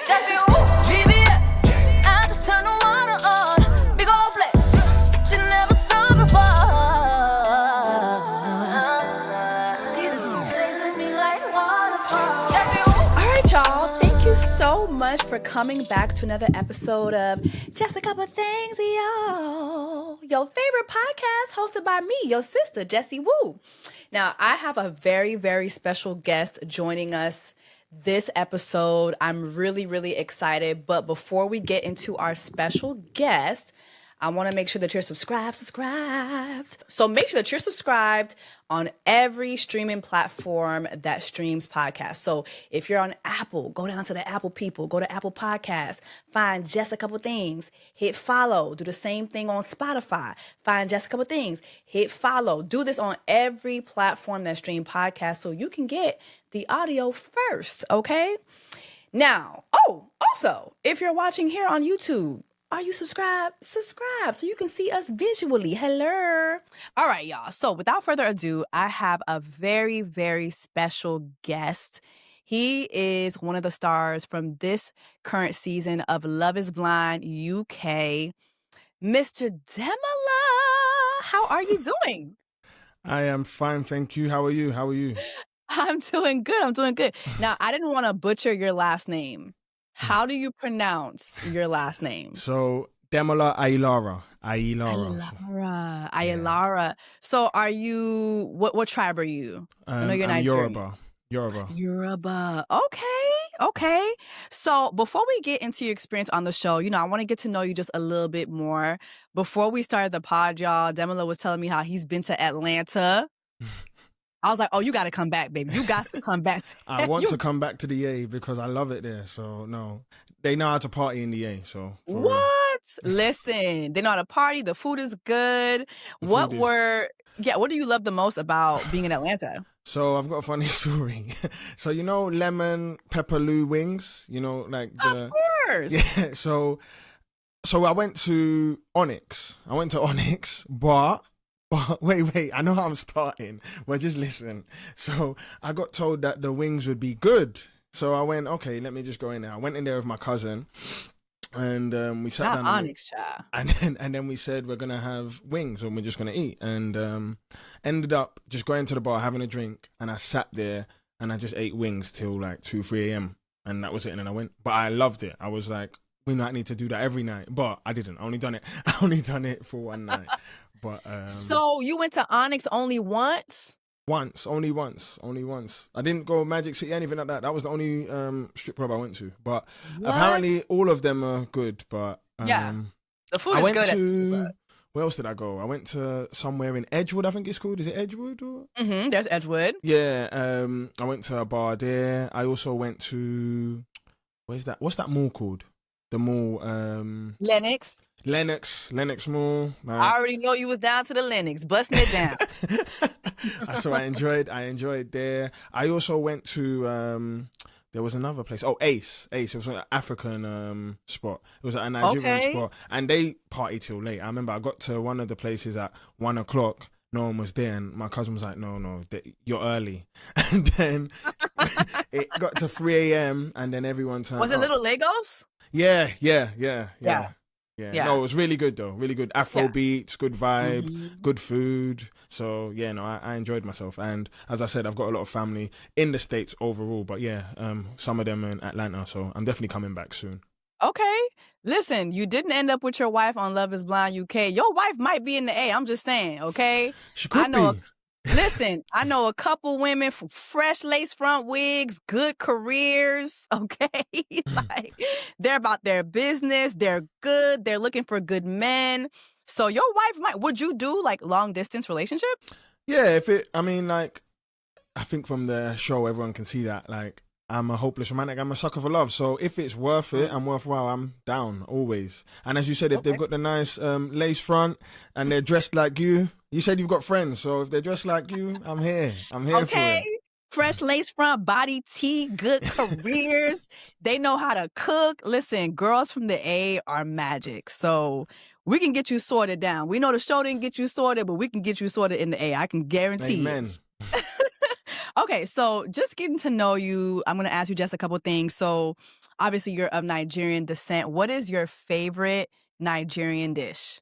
Jessie woo, VBS. I just turn the water on. Big old flex. She never saw before. Chasing me like waterfall. Jessie woo. All right, y'all. Thank you so much for coming back to another episode of Just a Couple Things, y'all. Your favorite podcast hosted by me, your sister, Jessie Woo. Now, I have a very, very special guest joining us this episode. I'm really, really excited. But before we get into our special guest, I want to make sure that you're subscribed. So make sure that you're subscribed on every streaming platform that streams podcasts. So if you're on Apple, go down to the Apple people, go to Apple Podcasts, find Just a Couple Things, hit follow. Do the same thing on Spotify. Find Just a Couple Things, hit follow. Do this on every platform that streams podcasts so you can get the audio first, okay? Now, also, if you're watching here on YouTube, are you subscribed? Subscribe so you can see us visually. Hello. All right, y'all. So without further ado, I have a very, very special guest. He is one of the stars from this current season of Love is Blind UK, Mr. DEMOLA. How are you doing? I am fine, thank you. How are you? I'm doing good. Now, I didn't want to butcher your last name. How do you pronounce your last name? So, Demola Ailara. Ailara. So are you, what tribe are you? I know you're Nigerian. Yoruba. Okay. So before we get into your experience on the show, I want to get to know you just a little bit more. Before we started the pod, y'all, Demola was telling me how he's been to Atlanta. I was like, oh, you got to come back, baby. You got to come back. I want to come back to the A because I love it there. So, no. They know how to party in the A. So what? Listen, they know how to party. The food is good. What do you love the most about being in Atlanta? So, I've got a funny story. So, lemon pepperloo wings? Of course. Yeah. So I went to Onyx. But wait, I know how I'm starting. Well, just listen. So I got told that the wings would be good. So I went, okay, let me just go in there. I went in there with my cousin and we sat down. Onyx, child. And then we said we're going to have wings and we're just going to eat. And ended up just going to the bar, having a drink. And I sat there and I just ate wings till like 2, 3 a.m. And that was it. And then I went, but I loved it. I was like, we might need to do that every night. But I didn't. I only done it for one night. But so you went to Onyx only once? Only once. I didn't go Magic City, anything like that. That was the only strip club I went to. But apparently all of them are good. But yeah, the food is good. Where else did I go? I went to somewhere in Edgewood, I think it's called. Is it Edgewood? There's Edgewood. Yeah. I went to a bar there. I also went to, where's that? What's that mall called? The mall. Lennox Mall. I already know you was down to the Lennox, busting it down. So I enjoyed there. I also went to there was another place. Oh, Ace. It was an African spot. It was a Nigerian spot, and they party till late. I remember I got to one of the places at 1:00. No one was there, and my cousin was like, "No, you're early." And then it got to 3 a.m. and then everyone turned. Was it Little Legos? Yeah. No, it was really good though. Really good Afro beats, good vibe, good food. So I enjoyed myself. And as I said, I've got a lot of family in the States overall. But some of them in Atlanta. So I'm definitely coming back soon. Okay. Listen, you didn't end up with your wife on Love is Blind UK. Your wife might be in the A. I'm just saying, okay? She could be. Listen, I know a couple women from fresh lace front wigs, good careers, okay? Like, they're about their business. They're good. They're looking for good men. So your wife would you do like long distance relationship? Yeah, I think from the show, everyone can see that. Like, I'm a hopeless romantic. I'm a sucker for love. So if it's worth it and worthwhile, I'm down always. And as you said, if they've got the nice lace front and they're dressed like you said you've got friends. So if they're dressed like you, I'm here. I'm here for it. Fresh lace front, body tee, good careers. They know how to cook. Listen, girls from the A are magic. So we can get you sorted down. We know the show didn't get you sorted, but we can get you sorted in the A. I can guarantee. Amen. Okay, so just getting to know you, I'm going to ask you just a couple things. So obviously you're of Nigerian descent. What is your favorite Nigerian dish?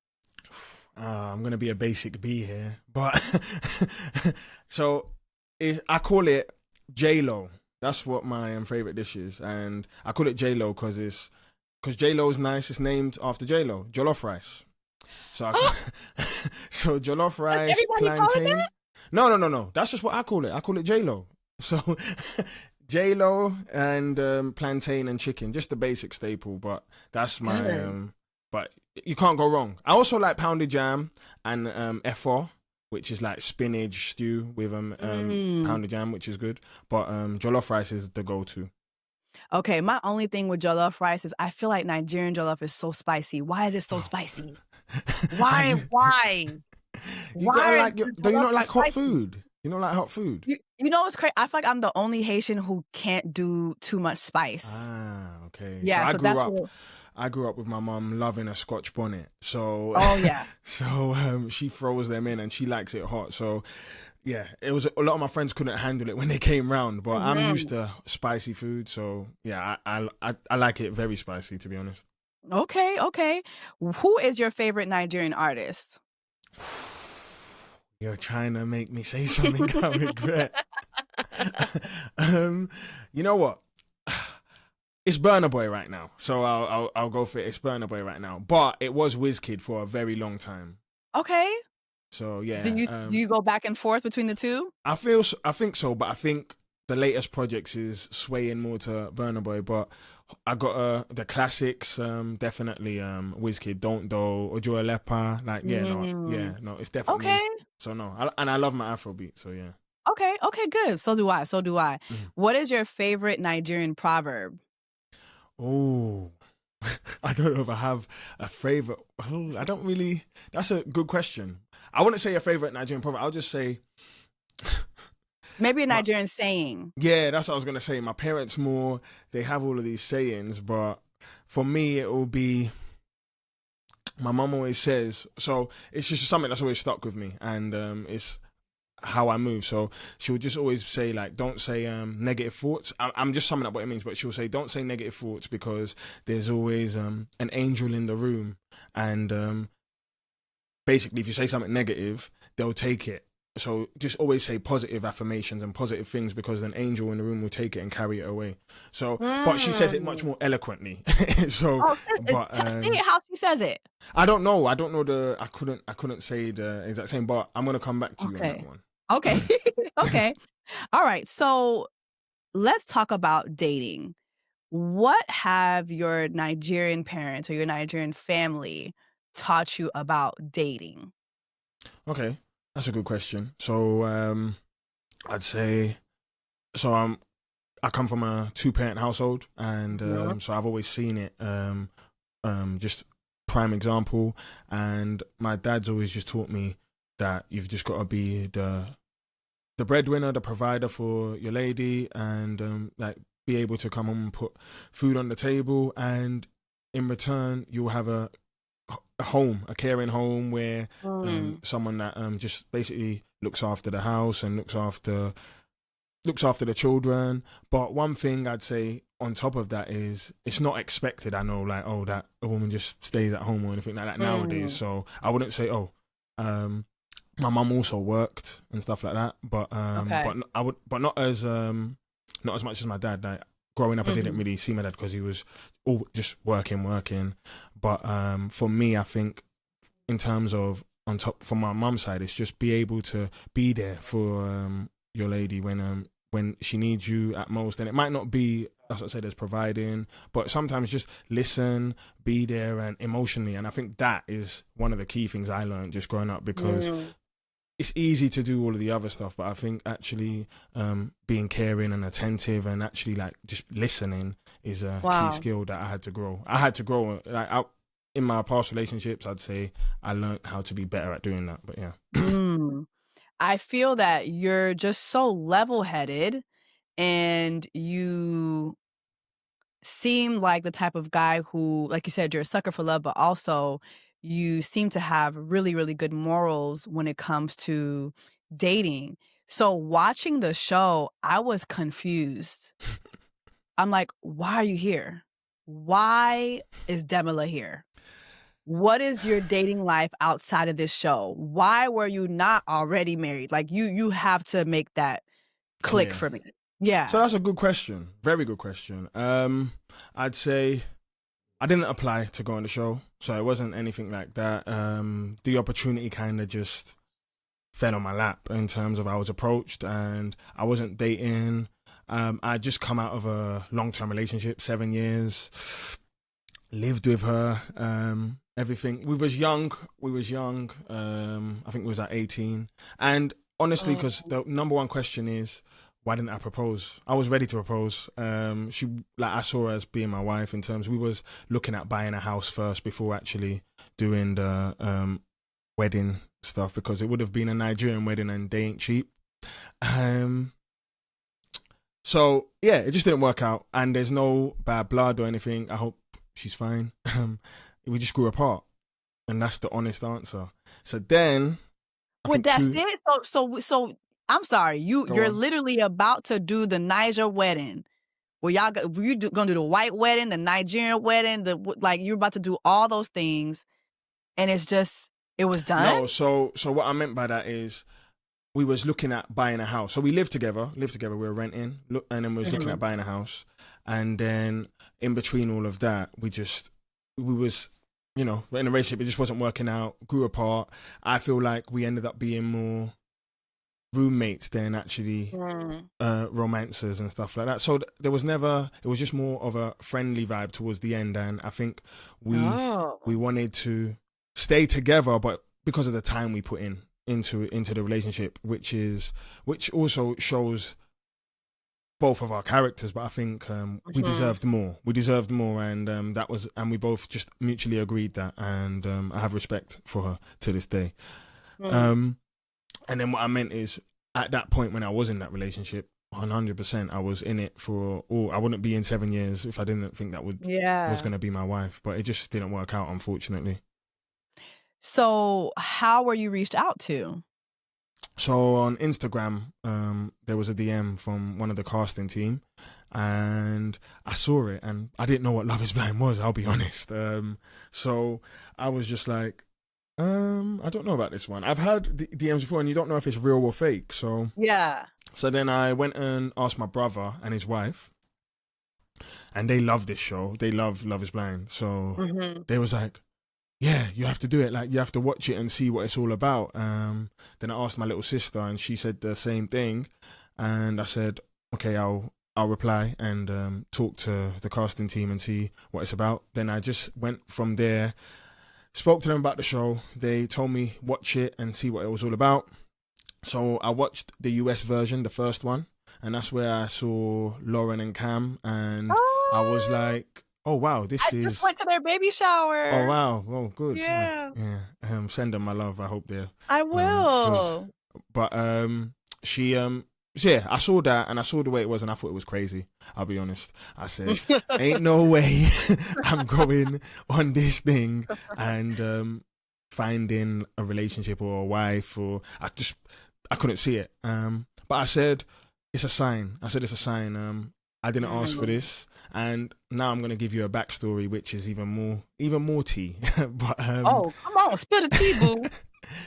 I'm gonna be a basic B here, but so I call it J-Lo. That's what my favorite dish is, and I call it J-Lo because J-Lo is nice. It's named after J-Lo, jollof rice. So so jollof rice, everybody call it plantain. that? No. That's just what I call it. I call it J-Lo. So J-Lo and plantain and chicken, just the basic staple. But that's my but you can't go wrong. I also like pounded jam and efo, which is like spinach stew with pounded jam, which is good. But jollof rice is the go-to. Okay, my only thing with jollof rice is I feel like Nigerian jollof is so spicy. Why is it so spicy? Why? You gotta like do you not like hot food? You don't like hot food? You know what's crazy? I feel like I'm the only Haitian who can't do too much spice. Ah, okay. Yeah, so that's what... I grew up with my mum loving a Scotch bonnet. So oh yeah. So she throws them in and she likes it hot. So yeah, it was a lot of my friends couldn't handle it when they came round, but I'm used to spicy food, so yeah, I like it very spicy, to be honest. Okay. Who is your favorite Nigerian artist? You're trying to make me say something I regret. You know what? It's Burna Boy right now, so I'll go for it. It's Burna Boy right now, but it was Wizkid for a very long time. Okay. So yeah. Do you go back and forth between the two? I think so, but I think the latest projects is swaying more to Burna Boy. But I got the classics, definitely Wizkid, Don't Do, Ojo Alepa. Like no, it's definitely okay. So no, I love my Afrobeat. So yeah. Okay, good. So do I. What is your favorite Nigerian proverb? Oh, I don't know if I have a favorite. Oh, I don't really. That's a good question. I wouldn't say a favorite Nigerian proverb. I'll just say maybe a Nigerian saying. Yeah, that's what I was gonna say. My parents they have all of these sayings, but for me it will be. My mum always says, so it's just something that's always stuck with me, and it's how I move. So she'll just always say, like, don't say negative thoughts. I'm just summing up what it means, but she'll say, don't say negative thoughts because there's always an angel in the room, and basically if you say something negative, they'll take it. So just always say positive affirmations and positive things because an angel in the room will take it and carry it away. So, but she says it much more eloquently. So, say it how she says it. I don't know. I couldn't say the exact same, but I'm gonna come back to you on that one. Okay. Okay. All right. So let's talk about dating. What have your Nigerian parents or your Nigerian family taught you about dating? Okay, that's a good question. So I'd say, I come from a 2-parent household, and so I've always seen it. Just prime example, and my dad's always just taught me that you've just got to be the breadwinner, the provider for your lady, and like be able to come home and put food on the table, and in return you'll have a home, a caring home where someone that just basically looks after the house and looks after the children. But one thing I'd say on top of that is it's not expected. I know, like, oh, that a woman just stays at home or anything like that nowadays. So I wouldn't say, my mum also worked and stuff like that, but not as much as my dad. Like growing up, I didn't really see my dad because he was all just working. But for me, I think in terms of on top from my mum's side, it's just be able to be there for your lady when she needs you at most. And it might not be, as I said, as providing, but sometimes just listen, be there, and emotionally. And I think that is one of the key things I learned just growing up, because it's easy to do all of the other stuff, but I think actually being caring and attentive and actually like just listening is a key skill that I had to grow. Like in my past relationships, I'd say I learned how to be better at doing that. But yeah. I feel that you're just so level-headed, and you seem like the type of guy who, like you said, you're a sucker for love, but also you seem to have really, really good morals when it comes to dating. So watching the show, I was confused. I'm like, why are you here? Why is DEMOLA here? What is your dating life outside of this show? Why were you not already married? Like you have to make that click for me. Yeah. So that's a good question. Very good question. I'd say I didn't apply to go on the show, so it wasn't anything like that. The opportunity kind of just fell on my lap in terms of I was approached and I wasn't dating. I'd just come out of a long-term relationship, 7 years, lived with her, everything. We was young. I think we was at 18. And honestly, because the number one question is, why didn't I propose? I was ready to propose. I saw her as being my wife in terms, we was looking at buying a house first before actually doing the wedding stuff, because it would have been a Nigerian wedding and they ain't cheap. So yeah, it just didn't work out, and there's no bad blood or anything. I hope she's fine. We just grew apart, and that's the honest answer. So then, that's it. So I'm sorry, you're literally about to do the Niger wedding. Well, gonna do the white wedding, the Nigerian wedding, you're about to do all those things, and it was done. No, so what I meant by that is, we was looking at buying a house. So we lived together. We were renting, and then we was looking at buying a house. And then in between all of that, we was, in a relationship. It just wasn't working out. Grew apart. I feel like we ended up being more roommates than actually romancers and stuff like that. So there was never. It was just more of a friendly vibe towards the end. And I think we wanted to stay together, but because of the time we put into the relationship, which also shows both of our characters, but I think we deserved more. And that was, and we both just mutually agreed that, and I have respect for her to this day. And then what I meant is, at that point when I was in that relationship, 100%, I was in it for all. I wouldn't be in 7 years if I didn't think that was going to be my wife, but it just didn't work out, unfortunately. So how were you reached out to? So on Instagram, there was a DM from one of the casting team, and I saw it, and I didn't know what Love is Blind was, I'll be honest. So I was just like, I don't know about this one. I've had DMs before, and you don't know if it's real or fake. So yeah. So then I went and asked my brother and his wife, and they love this show. They love Love is Blind. So they was like, yeah, you have to do it. Like, you have to watch it and see what it's all about. Then I asked my little sister, and she said the same thing. And I said, okay, I'll reply and talk to the casting team and see what it's about. Then I just went from there, spoke to them about the show. They told me watch it and see what it was all about. So I watched the US version, the first one, and that's where I saw Lauren and Cam, and I was like, oh wow, I just went to their baby shower. Oh wow, oh good. Yeah. Yeah. Send them my love. I hope they're. I will. But she yeah, I saw that, and I saw the way it was, and I thought it was crazy. I'll be honest. I said, ain't no way I'm going on this thing and finding a relationship or a wife, or I couldn't see it. But I said it's a sign. I I didn't ask for this. And now I'm going to give you a backstory, which is even more tea. But oh, come on, spill the tea, boo.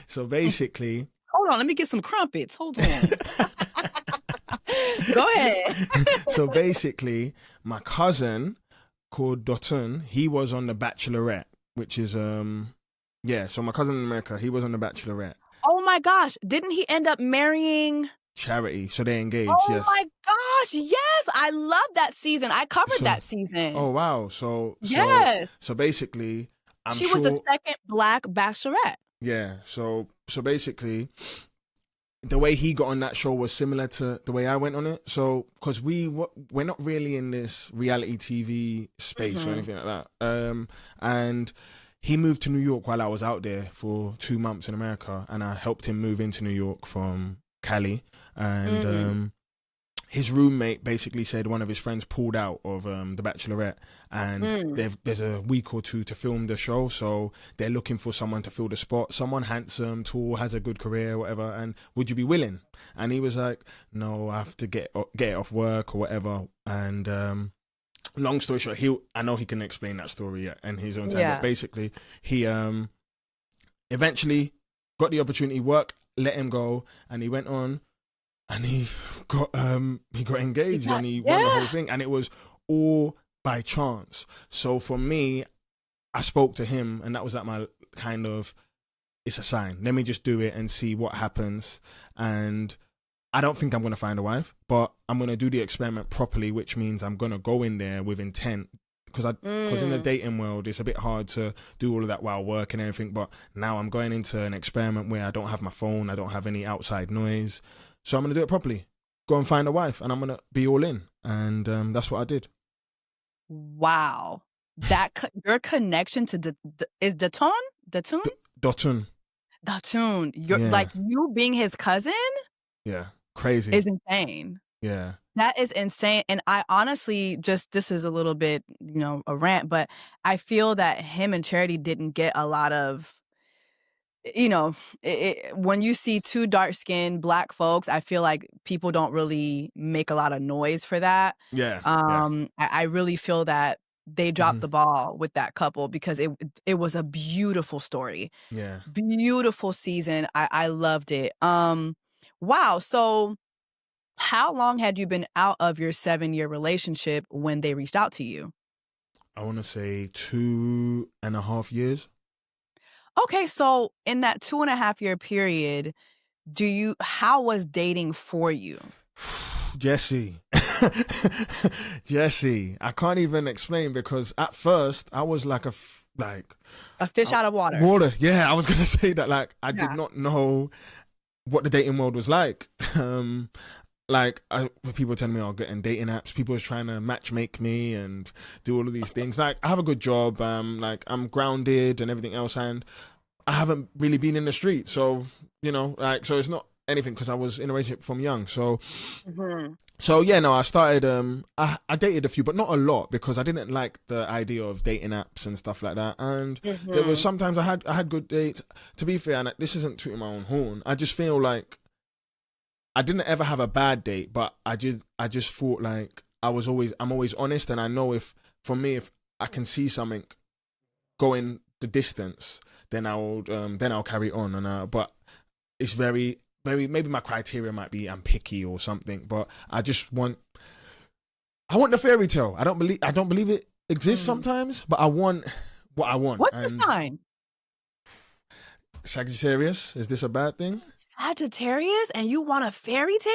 So basically, hold on, let me get some crumpets. Hold on. Go ahead. So basically, my cousin called Dotun, he was on The Bachelorette, which is so my cousin in America, he was on The Bachelorette. Oh my gosh, didn't he end up marrying Charity? So they engaged. Oh yes. my gosh, yes, I love that season. I covered that season. Oh wow, so yes. So basically, she was the second Black Bachelorette. Yeah, so basically, the way he got on that show was similar to the way I went on it. So because we're not really in this reality TV space or anything like that. And he moved to New York while I was out there for 2 months in America, and I helped him move into New York from Cali. And his roommate basically said one of his friends pulled out of The Bachelorette, and there's a week or two to film the show, so they're looking for someone to fill the spot, someone handsome, tall, has a good career, whatever, and would you be willing? And he was like, no, I have to get it off work or whatever. And long story short, I know he can explain that story in his own time. Yeah. But basically, he eventually got the opportunity, work let him go, and he went on and he got engaged and he won the whole thing, and it was all by chance. So for me, I spoke to him, and that was like my kind of, it's a sign. Let me just do it and see what happens. And I don't think I'm going to find a wife, but I'm going to do the experiment properly, which means I'm going to go in there with intent. Because in the dating world, it's a bit hard to do all of that while working and everything. But now I'm going into an experiment where I don't have my phone, I don't have any outside noise. So I'm going to do it properly. Go and find a wife, and I'm going to be all in. And that's what I did. Wow. Your connection to is Datun? Dotun. You're like, you being his cousin? Yeah. Crazy. Is insane. Yeah. That is insane. And I honestly this is a little bit, a rant, but I feel that him and Charity didn't get a lot of, when you see two dark-skinned Black folks, I feel like people don't really make a lot of noise for that. Yeah. I really feel that they dropped the ball with that couple, because it was a beautiful story. Yeah. Beautiful season. I loved it. Wow. So how long had you been out of your 7-year relationship when they reached out to you? I want to say 2.5 years. Okay, so in that 2.5 year period, how was dating for you? Jessie, I can't even explain, because at first I was like a fish out of water. Yeah, I was gonna say that. Like, I did not know what the dating world was like. People telling me I'll get in dating apps. People was trying to matchmake me and do all of these things. Like, I have a good job. I'm grounded and everything else, and I haven't really been in the street. So, so it's not anything, because I was in a relationship from young. So, I started. I dated a few, but not a lot, because I didn't like the idea of dating apps and stuff like that. And there was sometimes I had good dates. To be fair, and this isn't tooting my own horn, I just feel like I didn't ever have a bad date, but I just thought like I'm always honest, and I know if I can see something going the distance, then I'll carry on. And but it's very, very, maybe my criteria might be I'm picky or something, but I want the fairy tale. I don't believe it exists sometimes, but I want what I want. What's your sign? Sagittarius. Is this a bad thing? Sagittarius, and you want a fairy tale?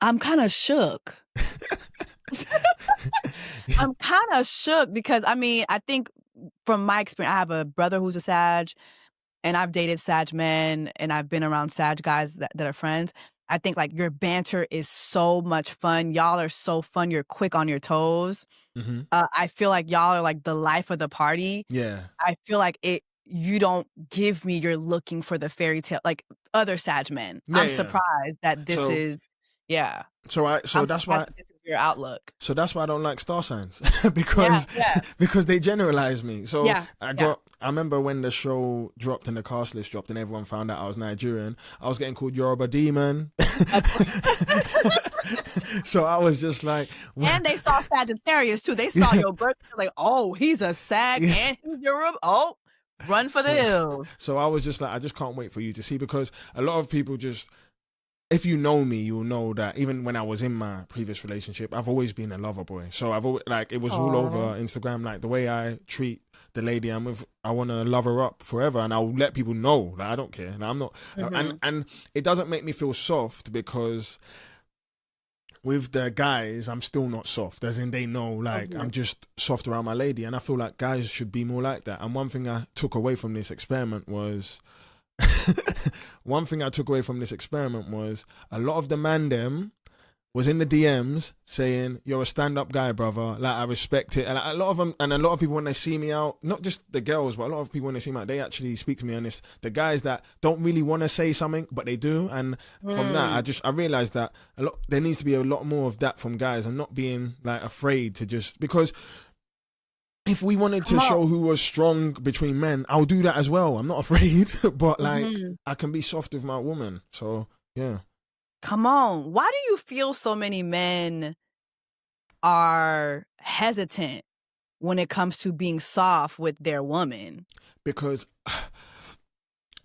I'm kind of shook. I'm kind of shook, because I think from my experience, I have a brother who's a Sag, and I've dated Sag men, and I've been around Sag guys that are friends. I think like your banter is so much fun. Y'all are so fun. You're quick on your toes. I feel like y'all are like the life of the party. Yeah. I feel like you don't give me you're looking for the fairy tale like other Sag men. I'm surprised that this is. So that's why this is your outlook. So that's why I don't like star signs because they generalize me. So I remember when the show dropped and the cast list dropped and everyone found out I was Nigerian, I was getting called Yoruba Demon. So I was just like, what? And they saw Sagittarius too. They saw your birth, like, oh, he's a Sag and he's Yoruba. Oh, run for the hills. So I was just like, I just can't wait for you to see, because a lot of people just, if you know me, you'll know that even when I was in my previous relationship, I've always been a lover boy. So I've always, like, it was all over Instagram, like the way I treat the lady I'm with, I want to love her up forever, and I'll let people know that I don't care. And I'm not, and it doesn't make me feel soft, because with the guys, I'm still not soft, as in they know, like, I'm just soft around my lady, and I feel like guys should be more like that. And one thing I took away from this experiment was a lot of the man them was in the DMs saying, you're a stand-up guy, brother, like, I respect it. And a lot of people, when they see me out, not just the girls, but a lot of people when they see me out, they actually speak to me on this. The guys that don't really want to say something, but they do. And from that, I realized that there needs to be a lot more of that from guys, and not being like afraid to just, because if we wanted to show who was strong between men, I'll do that as well. I'm not afraid, but like, I can be soft with my woman. So yeah. Come on. Why do you feel so many men are hesitant when it comes to being soft with their woman? Because,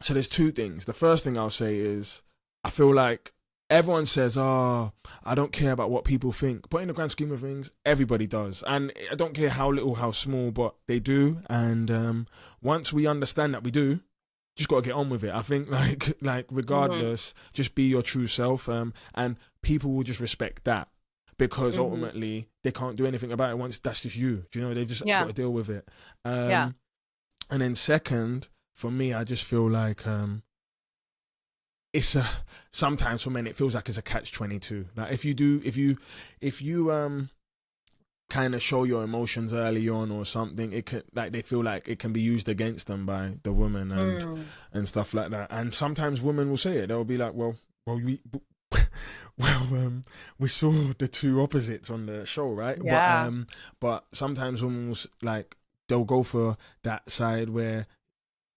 so there's two things. The first thing I'll say is, I feel like everyone says, oh, I don't care about what people think. But in the grand scheme of things, everybody does. And I don't care how little, how small, but they do. And once we understand that we do, just got to get on with it. I think like regardless, just be your true self. And people will just respect that. Because ultimately, they can't do anything about it once that's just you. Do you know? They've just got to deal with it. And then second, for me, I just feel like it's sometimes for men, it feels like it's a catch-22. Like if you kind of show your emotions early on or something, it can, like, they feel like it can be used against them by the woman and stuff like that. And sometimes women will say it. They'll be like, well, we saw the two opposites on the show, right? Yeah. But sometimes women will, like, they'll go for that side where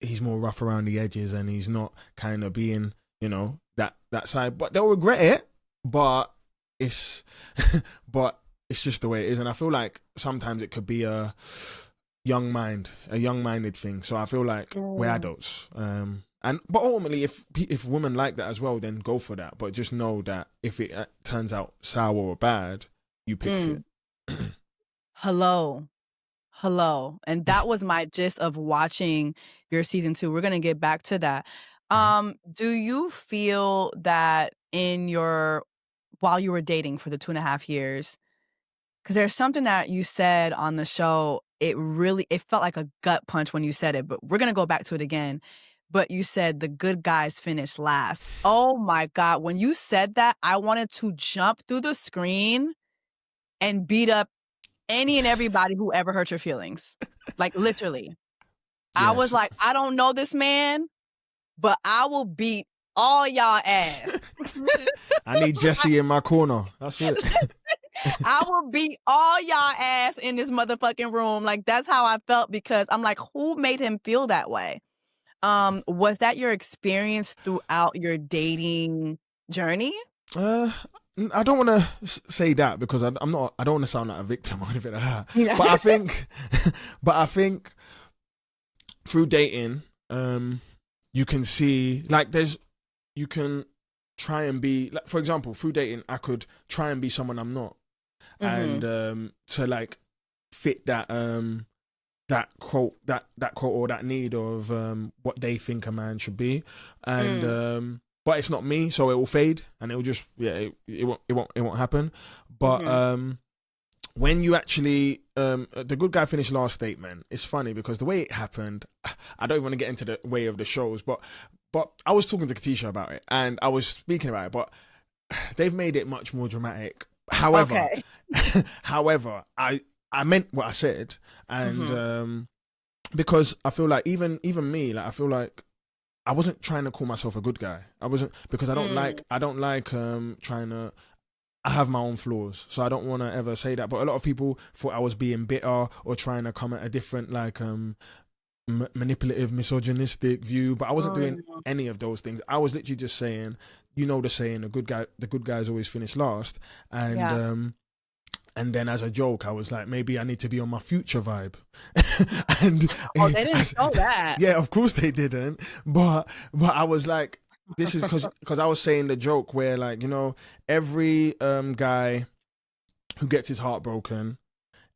he's more rough around the edges and he's not kind of being, you know, that side. But they'll regret it. But it's just the way it is. And I feel like sometimes it could be a young-minded thing. So I feel like we're adults. But ultimately, if women like that as well, then go for that. But just know that if it turns out sour or bad, you picked it. Hello. And that was my gist of watching your season 2. We're going to get back to that. Do you feel that while you were dating for the 2.5 years, because there's something that you said on the show, it felt like a gut punch when you said it, but we're going to go back to it again. But you said the good guys finish last. Oh my God. When you said that, I wanted to jump through the screen and beat up any and everybody who ever hurt your feelings. Like, literally. Yes. I was like, I don't know this man, but I will beat all y'all ass. I need Jessie in my corner. That's it. I will beat all y'all ass in this motherfucking room. Like, that's how I felt, because I'm like, who made him feel that way? Was that your experience throughout your dating journey? I don't want to say that because I don't want to sound like a victim or anything like that. Yeah. But I think through dating, you can see, like, you can try and be, like, for example, through dating, I could try and be someone I'm not, and to, like, fit that quote or that need of what they think a man should be, and but it's not me, so it will fade and it will just it won't happen. But when you actually the good guy finished last statement, it's funny because the way it happened, I don't even want to get into the way of the shows, but I was talking to Katisha about it and I was speaking about it, but they've made it much more dramatic. However, I meant what I said, and because I feel like even me, like, I feel like I wasn't trying to call myself a good guy. I wasn't, because I don't like trying to. I have my own flaws, so I don't want to ever say that. But a lot of people thought I was being bitter or trying to come at a different, like, manipulative, misogynistic view. But I wasn't doing any of those things. I was literally just saying, you know, the saying, the good guys always finish last, and then as a joke, I was like, maybe I need to be on my Future vibe. And they didn't show that. Yeah, of course they didn't. But I was like, this is because I was saying the joke where, like, you know, every guy who gets his heart broken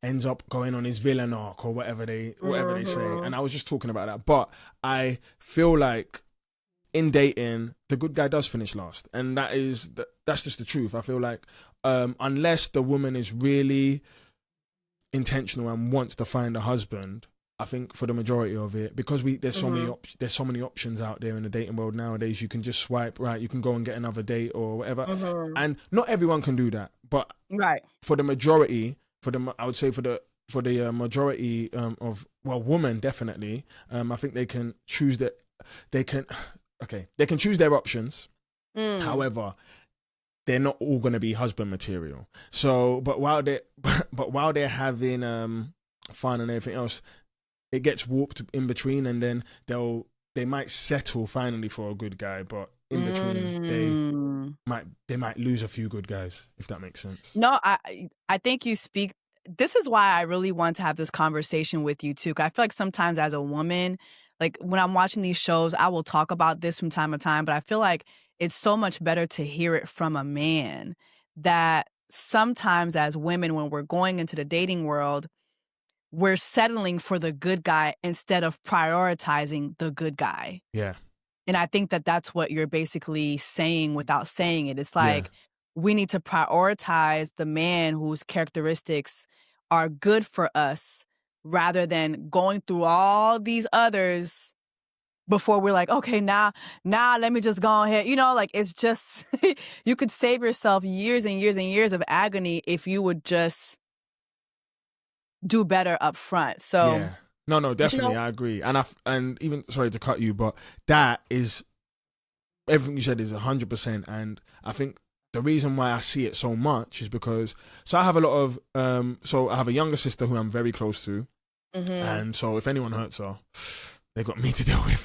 ends up going on his villain arc or whatever they say. And I was just talking about that. But I feel like in dating, the good guy does finish last, and that's just the truth. I feel like unless the woman is really intentional and wants to find a husband, I think for the majority of it, because there's so many options out there in the dating world nowadays. You can just swipe right, you can go and get another date or whatever, and not everyone can do that. But for the majority, I would say for the majority of women, definitely, I think they can choose that. They can choose their options. However, they're not all going to be husband material. So, but while they're having fun and everything else, it gets warped in between, and then they might settle finally for a good guy, but in between they might lose a few good guys, if that makes sense. No, I think you speak. This is why I really want to have this conversation with you too. 'Cause I feel like sometimes as a woman, like when I'm watching these shows, I will talk about this from time to time, but I feel like it's so much better to hear it from a man that sometimes as women, when we're going into the dating world, we're settling for the good guy instead of prioritizing the good guy. Yeah. And I think that that's what you're basically saying without saying it. It's like we need to prioritize the man whose characteristics are good for us rather than going through all these others before we're like, okay, now let me just go ahead. You know, like it's just, you could save yourself years and years and years of agony if you would just do better up front. So yeah. No, definitely, I agree. And even, sorry to cut you, but that is, everything you said is 100%. And I think the reason why I see it so much is because, so I have a lot of, so I have a younger sister who I'm very close to. And so if anyone hurts her, they got me to deal with.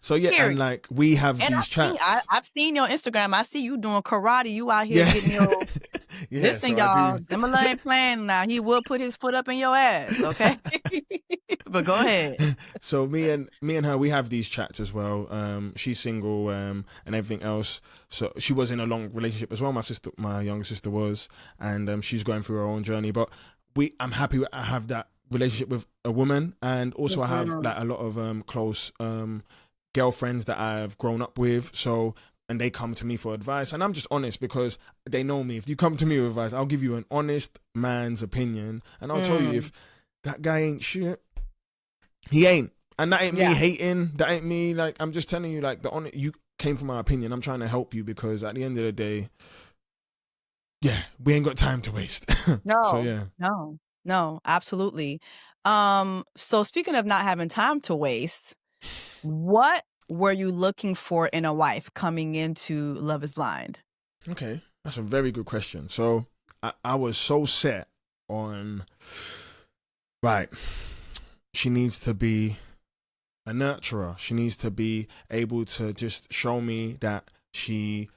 So yeah, and like we have these chats. I've seen your Instagram. I see you doing karate. You out here getting your. Listen, y'all. DEMOLA ain't playing now. He will put his foot up in your ass. Okay, but go ahead. So me and her, we have these chats as well. She's single and everything else. So she was in a long relationship as well. My younger sister was, and she's going through her own journey. But I'm happy I have that relationship with a woman, and also I have like a lot of close girlfriends that I've grown up with, so, and they come to me for advice, and I'm just honest because they know me. If you come to me with advice, I'll give you an honest man's opinion, and I'll tell you if that guy ain't shit, he ain't, and that ain't me hating, that ain't me, like, I'm just telling you, like, you came for my opinion, I'm trying to help you, because at the end of the day, we ain't got time to waste. No, absolutely. So speaking of not having time to waste, what were you looking for in a wife coming into Love is Blind? Okay, that's a very good question. So I was so set on, right, she needs to be a nurturer. She needs to be able to just show me that she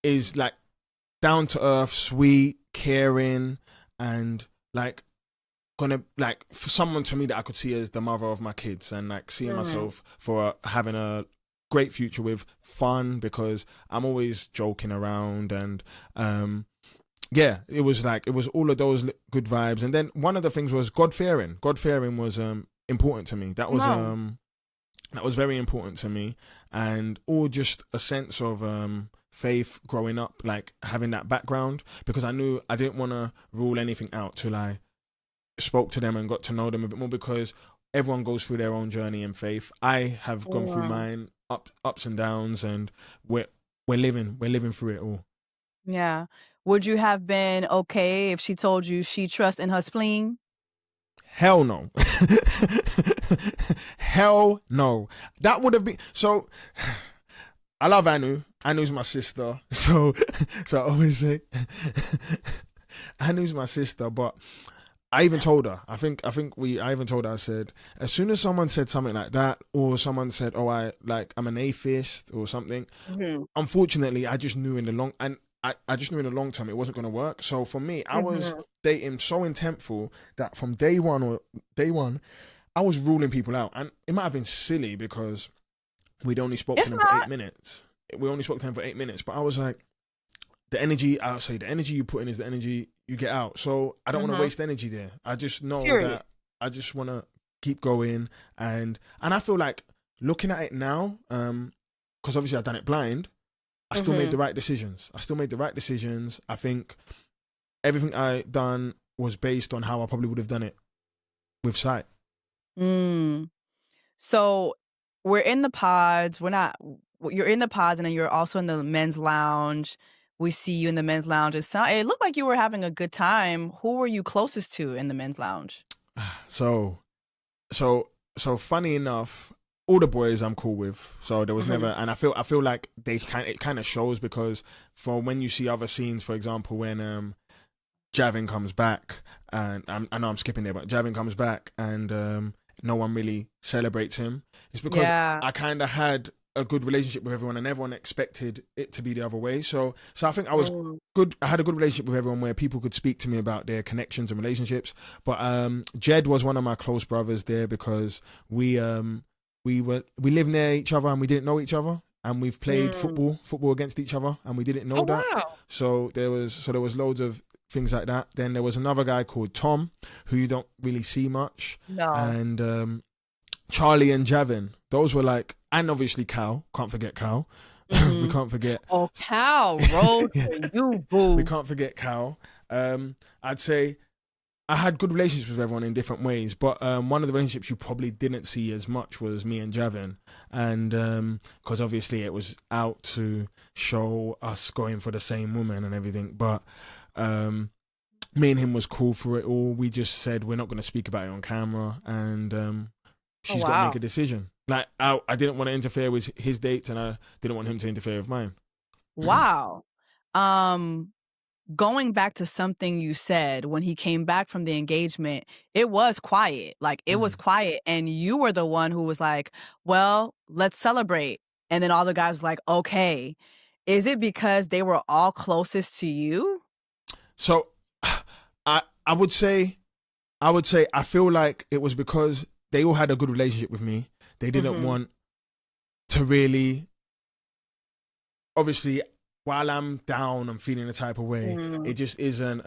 is like down to earth, sweet, caring, and like gonna, like, for someone to me that I could see as the mother of my kids, and like seeing myself for having a great future with fun, because I'm always joking around, and it was all of those good vibes. And then one of the things was God-fearing was important to me. That was very important to me, and all just a sense of faith growing up, like having that background, because I knew I didn't want to rule anything out till I spoke to them and got to know them a bit more, because everyone goes through their own journey in faith. I have gone through mine, ups and downs, and we're living through it all. Yeah. Would you have been okay if she told you she trusts in her spleen? Hell no. Hell no. That would have been, so I love Anu. Anu's my sister. So I always say Anu's my sister, but I even told her, I even told her, I said, as soon as someone said something like that, or someone said, oh, I'm an atheist or something, unfortunately, I just knew in the long term it wasn't going to work. So for me, I was dating so intentful that from day one, I was ruling people out. And it might have been silly because we'd only spoke to them for 8 minutes. We only spoke to them for 8 minutes, but I was like, the energy you put in is the energy you get out. So I don't want to waste energy there. I just know that I just want to keep going. And I feel like looking at it now, because obviously I've done it blind, I still made the right decisions. I think everything I done was based on how I probably would have done it with sight. So we're in the pods. You're in the pods, and then you're also in the men's lounge. We see you in the men's lounge. It looked like you were having a good time. Who were you closest to in the men's lounge? So funny enough, all the boys I'm cool with. So there was never, and I feel like it kind of shows, because for when you see other scenes, for example, when Javin comes back, and I know I'm skipping there, but Javin comes back and no one really celebrates him. It's because I kind of had a good relationship with everyone, and everyone expected it to be the other way. So I think I was good. I had a good relationship with everyone where people could speak to me about their connections and relationships. But Jed was one of my close brothers there because we lived near each other and we didn't know each other, and we've played football against each other and we didn't know that. Wow. So there was loads of things like that. Then there was another guy called Tom who you don't really see much. No. And Charlie and Javin. Those were like, and obviously Cal. Can't forget Cal. We can't forget. Oh, Cal, roll to you, boo. We can't forget Cal. I'd say I had good relationships with everyone in different ways, but one of the relationships you probably didn't see as much was me and Javin, and because obviously it was out to show us going for the same woman and everything, but me and him was cool for it all. We just said we're not going to speak about it on camera, and she's got to make a decision. Like I didn't want to interfere with his dates, and I didn't want him to interfere with mine. Wow. Going back to something you said when he came back from the engagement, it was quiet. Like it was quiet, and you were the one who was like, "Well, let's celebrate." And then all the guys was like, "Okay." Is it because they were all closest to you? So, I would say I feel like it was because they all had a good relationship with me. They didn't want to really, obviously, while I'm down, I'm feeling a type of way. It just isn't.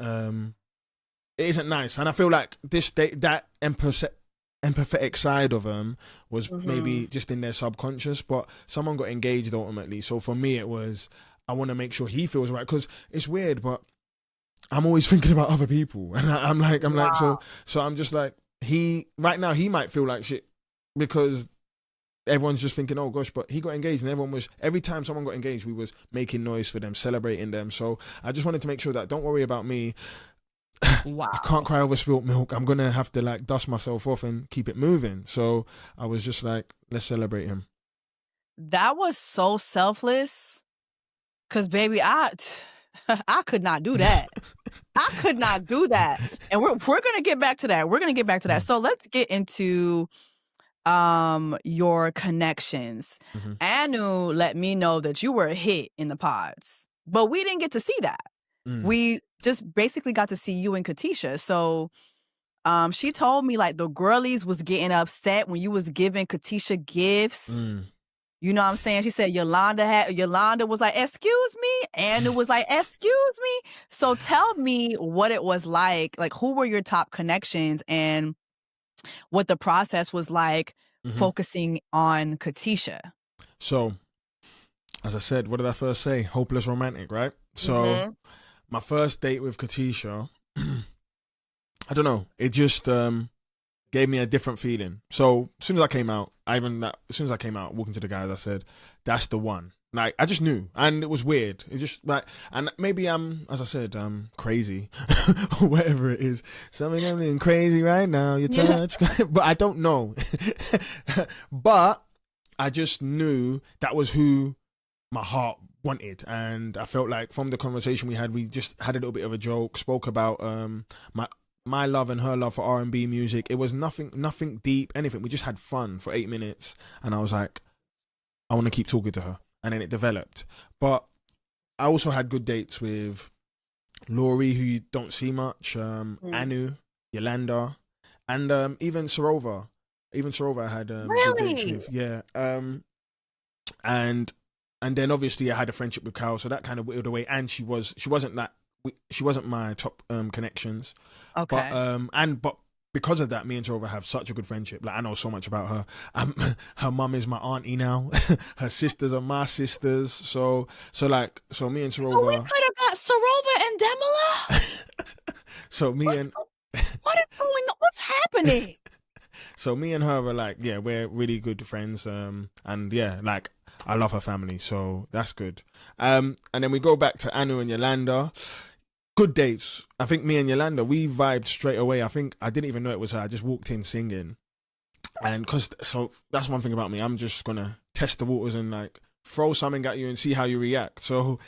It isn't nice, and I feel like that empathetic side of them was maybe just in their subconscious. But someone got engaged ultimately, so for me, it was I want to make sure he feels right, because it's weird, but I'm always thinking about other people, and I'm like, so I'm just like, right now he might feel like shit because everyone's just thinking, oh gosh, but he got engaged, and every time someone got engaged, we was making noise for them, celebrating them. So I just wanted to make sure that don't worry about me. Wow. I can't cry over spilt milk. I'm going to have to like dust myself off and keep it moving. So I was just like, let's celebrate him. That was so selfless. 'Cause baby, I could not do that. I could not do that. And we're going to get back to that. So let's get into your connections. Anu let me know that you were a hit in the pods, but we didn't get to see that. We just basically got to see you and Katisha. So she told me like the girlies was getting upset when you was giving Katisha gifts. You know what I'm saying? She said Yolanda was like, excuse me? Anu was like, excuse me? So tell me what it was like who were your top connections and what the process was like focusing on Katisha. So, as I said, what did I first say? Hopeless romantic, right? So, my first date with Katisha, I don't know, it just gave me a different feeling. So, as soon as I came out, walking to the guys, I said, that's the one. Like, I just knew. And it was weird. It just, like, and maybe as I said, crazy. Or whatever it is. Something I'm being crazy right now. You touch. But I don't know. But I just knew that was who my heart wanted. And I felt like from the conversation we just had a little bit of a joke, spoke about my love and her love for R&B music. It was nothing deep, anything. We just had fun for 8 minutes. And I was like, I want to keep talking to her. And then it developed. But I also had good dates with Laurie, who you don't see much, Anu, Yolanda, and even Sarova. Even Sarova I had good dates with. Yeah. And then obviously I had a friendship with Cal, so that kind of whittled away. And she wasn't my top connections. Okay. But because of that, me and Sarova have such a good friendship. Like, I know so much about her. Her mum is my auntie now. Her sisters are my sisters. So me and Sarova. So we could have got Sarova and Demola. So me what is going on? What's happening? So me and her were like, yeah, we're really good friends. And yeah, like I love her family, so that's good. And then we go back to Anu and Yolanda. Good dates. I think me and Yolanda, we vibed straight away. I think I didn't even know it was her. I just walked in singing. And so that's one thing about me. I'm just going to test the waters and like throw something at you and see how you react. So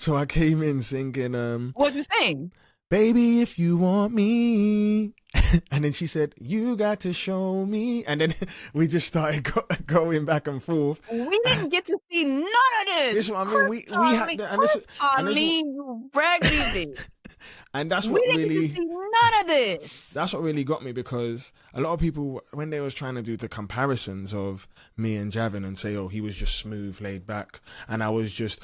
I came in singing. What'd you sing? Baby, if you want me. and then she said, "You got to show me," and then we just started going back and forth. We didn't get to see none of this. This is what I mean. We had, you braggedy bitch. And that's we what didn't really get to see none of this. That's what really got me, because a lot of people, when they was trying to do the comparisons of me and Javin and say, oh, he was just smooth, laid back, and I was just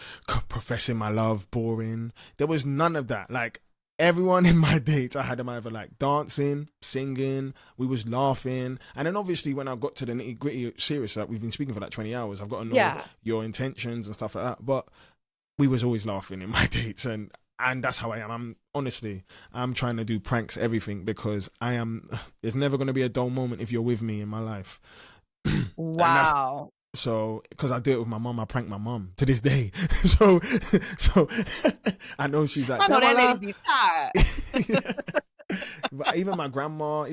professing my love, boring. There was none of that. Like, everyone in my dates, I had them either like dancing, singing, we was laughing. And then obviously when I got to the nitty gritty serious, like we've been speaking for like 20 hours, I've got to know your intentions and stuff like that. But we was always laughing in my dates, and that's how I am. I'm trying to do pranks, everything, because there's never going to be a dull moment if you're with me in my life. Wow. So, because I do it with my mom, I prank my mom to this day. So I know she's like, I know that lady be tired. But even my grandma,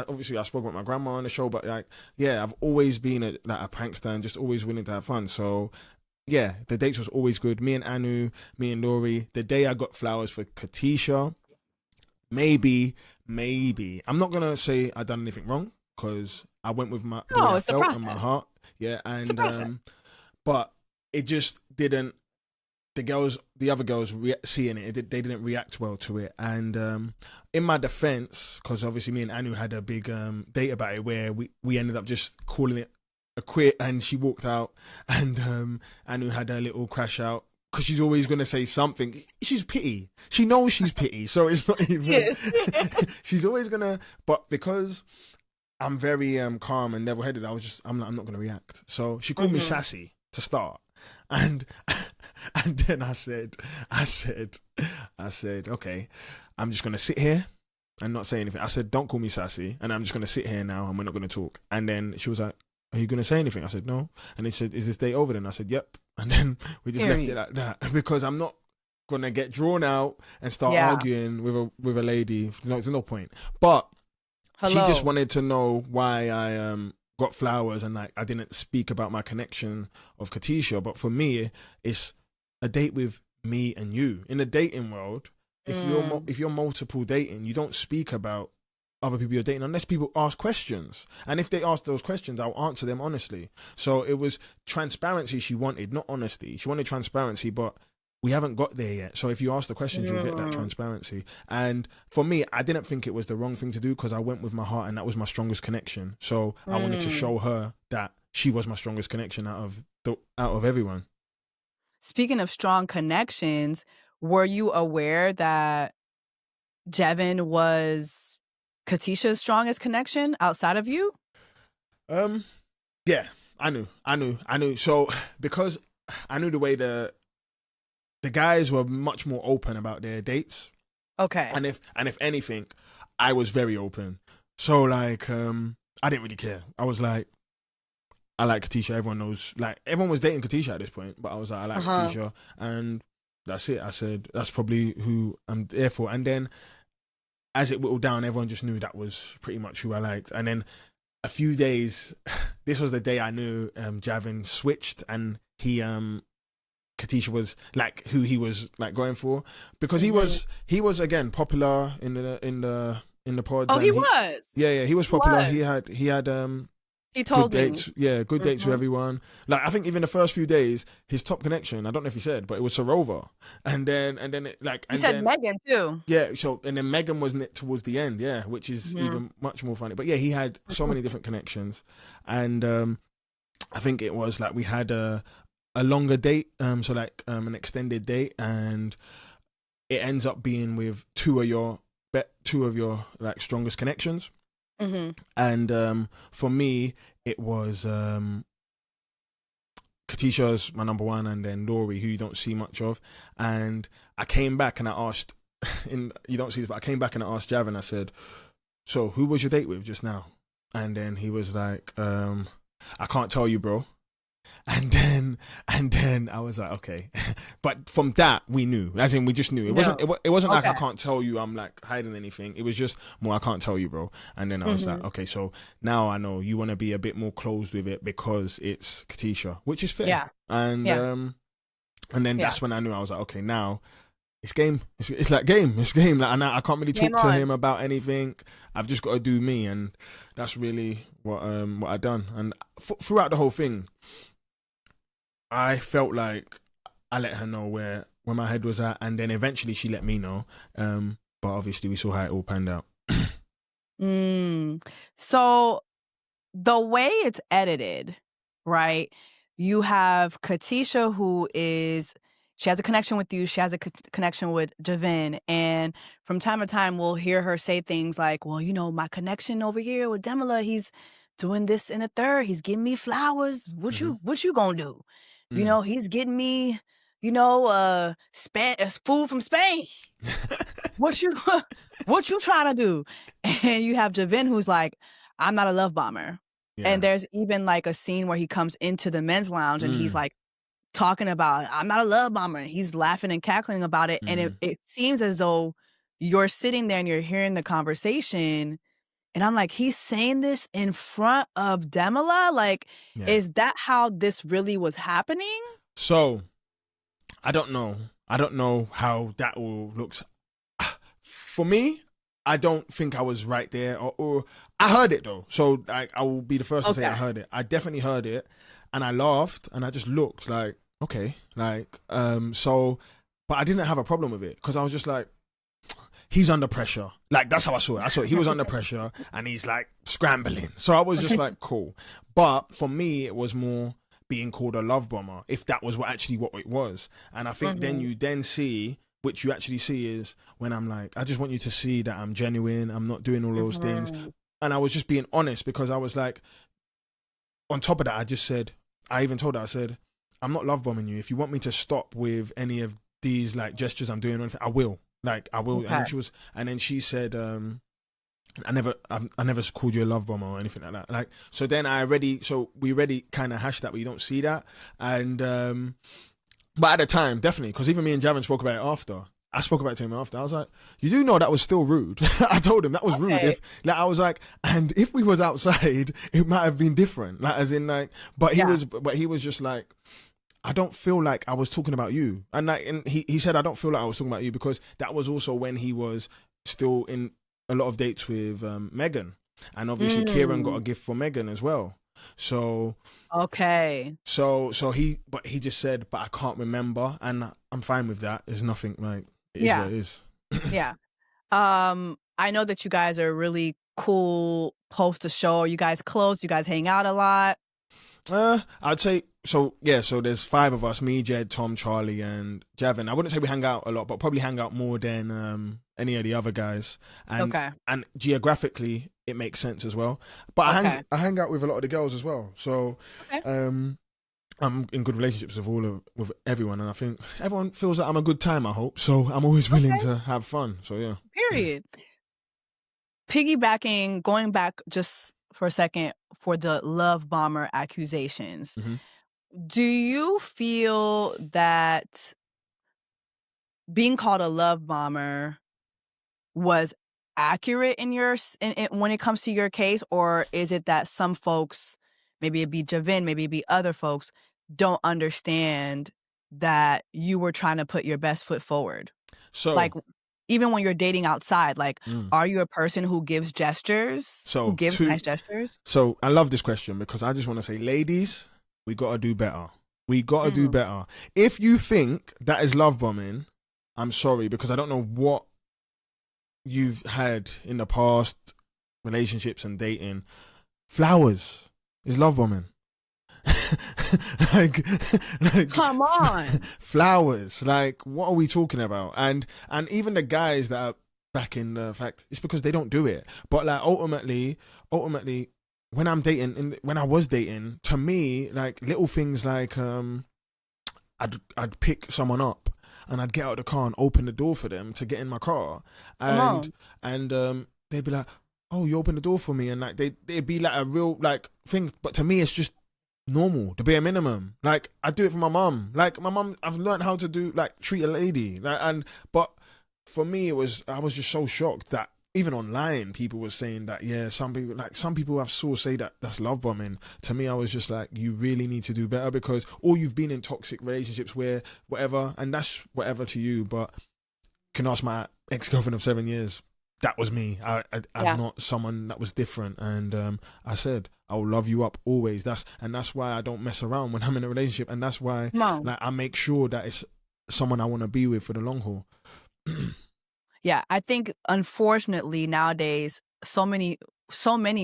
obviously I spoke about my grandma on the show, but like, yeah, I've always been a prankster and just always willing to have fun. So yeah, the dates was always good. Me and Anu, me and Lori. The day I got flowers for Katisha, maybe, I'm not gonna say I done anything wrong, because I went with my it's the felt process. and my heart. Yeah, and but it just didn't. The other girls seeing it, they didn't react well to it. And in my defense, because obviously me and Anu had a big date about it, where we ended up just calling it a quit, and she walked out, and Anu had her little crash out, because she's always going to say something. She's pity. She knows she's pity, so it's not even... She's always going to... But because I'm very calm and level-headed, I'm not going to react. So she called me sassy to start. And then I said, okay, I'm just going to sit here and not say anything. I said, don't call me sassy, and I'm just going to sit here now, and we're not going to talk. And then she was like, are you going to say anything? I said, no. And they said, is this date over then? I said, yep. And then we just left it like that, because I'm not going to get drawn out and start arguing with a lady. No, there's no point. But she just wanted to know why I got flowers, and like I didn't speak about my connection of Katisha. But for me, it's a date with me and you. In the dating world, if you're multiple dating, you don't speak about other people you're dating unless people ask questions. And if they ask those questions, I'll answer them honestly. So it was transparency she wanted, not honesty. She wanted transparency, but we haven't got there yet. So if you ask the questions, you'll get that transparency. And for me, I didn't think it was the wrong thing to do, because I went with my heart, and that was my strongest connection. So I wanted to show her that she was my strongest connection out of everyone. Speaking of strong connections, were you aware that Jevin was Katisha's strongest connection outside of you? Yeah, I knew. So because I knew the way the guys were much more open about their dates. Okay. And if anything, I was very open. So like, I didn't really care. I was like, I like Katisha. Everyone knows. Like, everyone was dating Katisha at this point, but I was like, I like Katisha, and that's it. I said that's probably who I'm there for. And then, as it whittled down, everyone just knew that was pretty much who I liked. And then a few days, this was the day I knew Javin switched, and he Katisha was like who he was like going for, because he was again popular in the pods. Oh, he was. Yeah, he was popular. He had he told good me. dates. Yeah, good dates with everyone. Like, I think even the first few days, his top connection, I don't know if he said, but it was Sarova. And then it, like, he said Megan too. Yeah, so and then Megan was towards the end, yeah, which is even much more funny. But yeah, he had so many different connections, and I think it was like we had a longer date, so like an extended date, and it ends up being with two of your like strongest connections. And for me, it was Katisha's my number one, and then Lori, who you don't see much of. And I came back and I asked, you don't see this, but I came back and I asked Javin, I said, so who was your date with just now? And then he was like, I can't tell you, bro. And then I was like, okay. But from that, we knew. As in, we just knew. It wasn't like, I can't tell you, I'm like hiding anything. It was just more, I can't tell you, bro. And then I was like, okay, so now I know you want to be a bit more closed with it because it's Katisha, which is fair. Yeah. And then that's when I knew. I was like, okay, now it's game. It's like game. It's game. Like, and I can't really talk to on. him about anything. I've just got to do me, and that's really what I done. And throughout the whole thing, I felt like I let her know where my head was at, and then eventually she let me know. But obviously we saw how it all panned out. So the way it's edited, right? You have Katisha, she has a connection with you. She has a connection with Javin. And from time to time, we'll hear her say things like, well, you know, my connection over here with DEMOLA, he's doing this and the third. He's getting me flowers. What you gonna do? You know, he's getting me, you know, food from Spain. What you trying to do? And you have Javin, who's like, I'm not a love bomber. Yeah. And there's even like a scene where he comes into the men's lounge and he's like talking about, I'm not a love bomber. And he's laughing and cackling about it. And it seems as though you're sitting there and you're hearing the conversation. And I'm like, he's saying this in front of DEMOLA? Like, is that how this really was happening? So, I don't know. I don't know how that all looks. For me, I don't think I was right there. Or I heard it, though. So, like, I will be the first to say I heard it. I definitely heard it. And I laughed. And I just looked like, okay. Like, so, but I didn't have a problem with it. Because I was just like, he's under pressure. Like, that's how I saw it. I saw it. He was under pressure and he's like scrambling. So I was just like, cool. But for me, it was more being called a love bomber, if that was what it was. And I think then you see, which you actually see is when I'm like, I just want you to see that I'm genuine. I'm not doing all those things. And I was just being honest because I was like, on top of that, I even told her, I said, I'm not love bombing you. If you want me to stop with any of these like gestures I'm doing or anything, I will. Like, I will. Okay. And then she said, I never called you a love bomber or anything like that. Like, so then we already kind of hashed that, but you don't see that. And, but at the time, definitely, because even me and Javin spoke about it after. I spoke about it to him after. I was like, you do know that was still rude. I told him that was rude. I was like, and if we was outside, it might have been different. Like, as in like, but he was just like, I don't feel like I was talking about you. And he said, I don't feel like I was talking about you because that was also when he was still in a lot of dates with Megan. And obviously Kieran got a gift for Megan as well. So he just said, but I can't remember, and I'm fine with that. There's nothing, like, it is what it is. Yeah. I know that you guys are really cool post a show. You guys close, you guys hang out a lot. I'd say so. Yeah, so there's 5 of us: me, Jed, Tom, Charlie, and Javin. I wouldn't say we hang out a lot, but probably hang out more than any of the other guys. And and geographically, it makes sense as well. But I hang out with a lot of the girls as well. So I'm in good relationships with everyone, and I think everyone feels that I'm a good time. I hope so. I'm always willing to have fun. So yeah. Period. Piggybacking, going back just for a second for the love bomber accusations. Do you feel that being called a love bomber was accurate in when it comes to your case, or is it that some folks, maybe it be Javin, maybe it be other folks, don't understand that you were trying to put your best foot forward? So, like, even when you're dating outside, like, are you a person who gives gestures? Who gives nice gestures? So I love this question because I just want to say, ladies, we got to do better. We got to do better. If you think that is love bombing, I'm sorry, because I don't know what you've had in the past, relationships and dating. Flowers is love bombing. like come on. Flowers, like, what are we talking about? And even the guys that are backing the fact, it's because they don't do it. But like ultimately when I'm dating, when I was dating, to me, like, little things like I'd pick someone up and I'd get out of the car and open the door for them to get in my car, and they'd be like, oh, you opened the door for me, and like they'd be like a real like thing. But to me, it's just normal, the bare minimum. Like, I do it for my mum. Like, my mum, I've learned how to do, like, treat a lady. Like, but for me, I was just so shocked that even online, people were saying that, yeah, some people I've saw say that that's love bombing. To me, I was just like, you really need to do better, because or you've been in toxic relationships where whatever, and that's whatever to you, but can ask my ex-girlfriend of 7 years. That was me. I'm not someone that was different. And I said, I'll love you up always. That's why I don't mess around when I'm in a relationship. And that's why like, I make sure that it's someone I want to be with for the long haul. Yeah, I think unfortunately nowadays, so many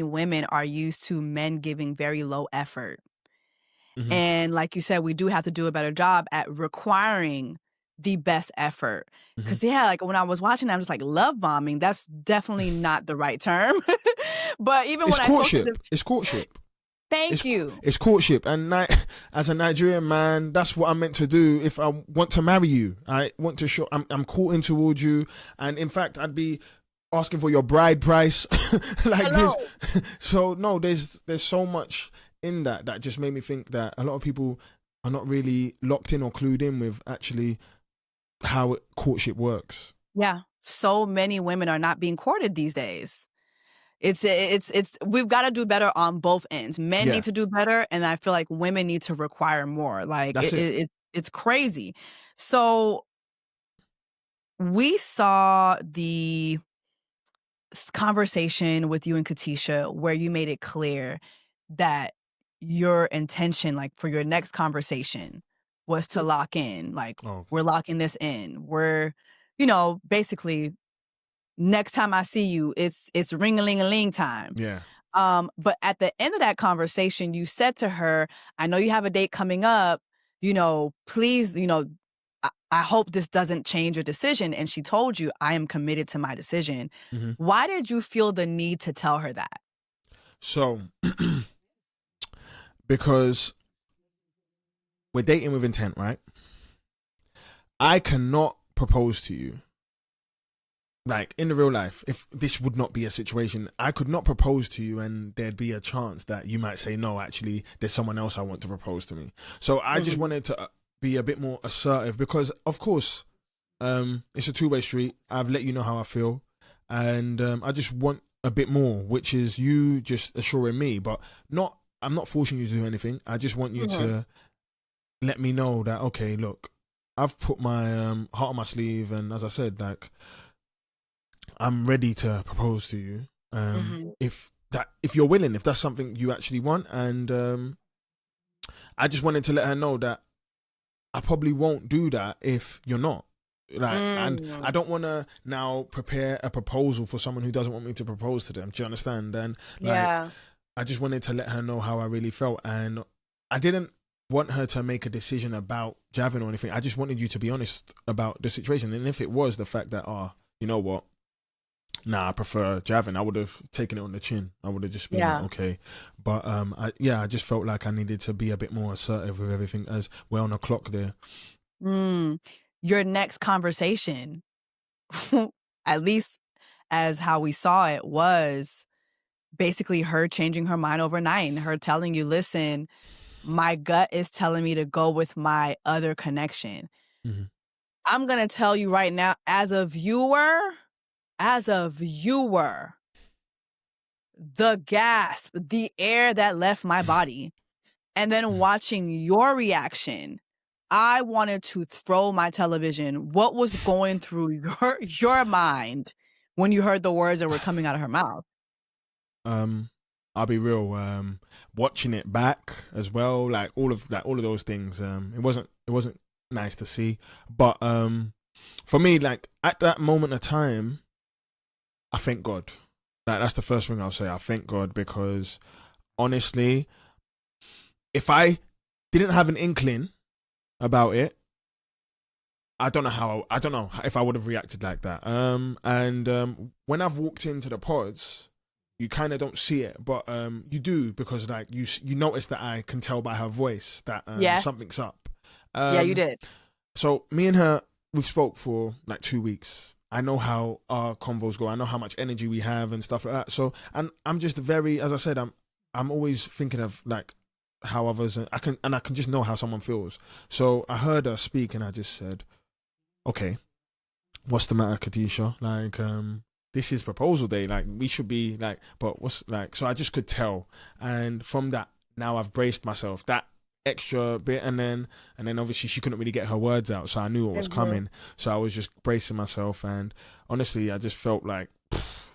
women are used to men giving very low effort. Mm-hmm. And like you said, we do have to do a better job at requiring the best effort. Because like when I was watching, I'm just like, love bombing, that's definitely not the right term. But even it's when courtship. It's courtship. Thank you. It's courtship. And as a Nigerian man, that's what I'm meant to do. If I want to marry you, I want to show I'm courting towards you. And in fact, I'd be asking for your bride price like this. So no, there's so much in that just made me think that a lot of people are not really locked in or clued in with actually how courtship works. Yeah. So many women are not being courted these days. It's we've got to do better on both ends. Men need to do better, and I feel like women need to require more. Like it's crazy. So we saw the conversation with you and Katisha where you made it clear that your intention, like for your next conversation, was to lock in. Like, we're locking this in. We're, basically, next time I see you, it's ring-a-ling-a-ling time. Yeah. But at the end of that conversation, you said to her, I know you have a date coming up, please, I hope this doesn't change your decision. And she told you, I am committed to my decision. Mm-hmm. Why did you feel the need to tell her that? So, because we're dating with intent, right? I cannot propose to you. Like, in the real life, if this would not be a situation, I could not propose to you and there'd be a chance that you might say, no, actually, there's someone else I want to propose to me. So I just wanted to be a bit more assertive because, of course, it's a two-way street. I've let you know how I feel. And I just want a bit more, which is you just assuring me. But I'm not forcing you to do anything. I just want you to let me know that, okay, look, I've put my heart on my sleeve. And as I said, like, I'm ready to propose to you. If you're willing, if that's something you actually want. And I just wanted to let her know that I probably won't do that if you're not. Like, and I don't want to now prepare a proposal for someone who doesn't want me to propose to them. Do you understand? And I just wanted to let her know how I really felt. And I didn't want her to make a decision about Javin or anything. I just wanted you to be honest about the situation. And if it was the fact that, you know what? Nah, I prefer Javin, I would have taken it on the chin. I would have just been like, okay. But I just felt like I needed to be a bit more assertive with everything as we're on a clock there. Your next conversation, at least as how we saw it, was basically her changing her mind overnight and her telling you, listen, my gut is telling me to go with my other connection. Mm-hmm. I'm going to tell you right now, as a viewer, the gasp, the air that left my body, and then watching your reaction, I wanted to throw my television. What was going through your mind when you heard the words that were coming out of her mouth? I'll be real. Watching it back as well, like all of those things. It wasn't nice to see, but for me, like at that moment of time, I thank God. Like, that's the first thing I'll say. I thank God because honestly, if I didn't have an inkling about it, I don't know if I would have reacted like that. When I've walked into the pods, you kind of don't see it, but you do because like you notice that I can tell by her voice that something's up. Yeah, you did. So me and her, we've spoke for like 2 weeks. I know how our convos go. I know how much energy we have and stuff like that. So, and I'm just very, as I said, I'm always thinking of like how others, I can just know how someone feels. So I heard her speak and I just said, okay, what's the matter, Katisha? Like, this is proposal day. Like, we should be like, but what's like, so I just could tell. And from that, now I've braced myself that extra bit, and then obviously she couldn't really get her words out, so I knew what was coming. So I was just bracing myself, and honestly, I just felt like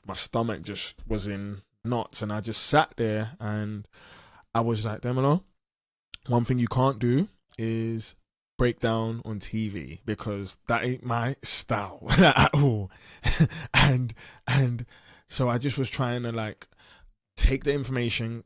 my stomach just was in knots, and I just sat there, and I was like, Demola, one thing you can't do is break down on TV, because that ain't my style at all. and so I just was trying to like take the information,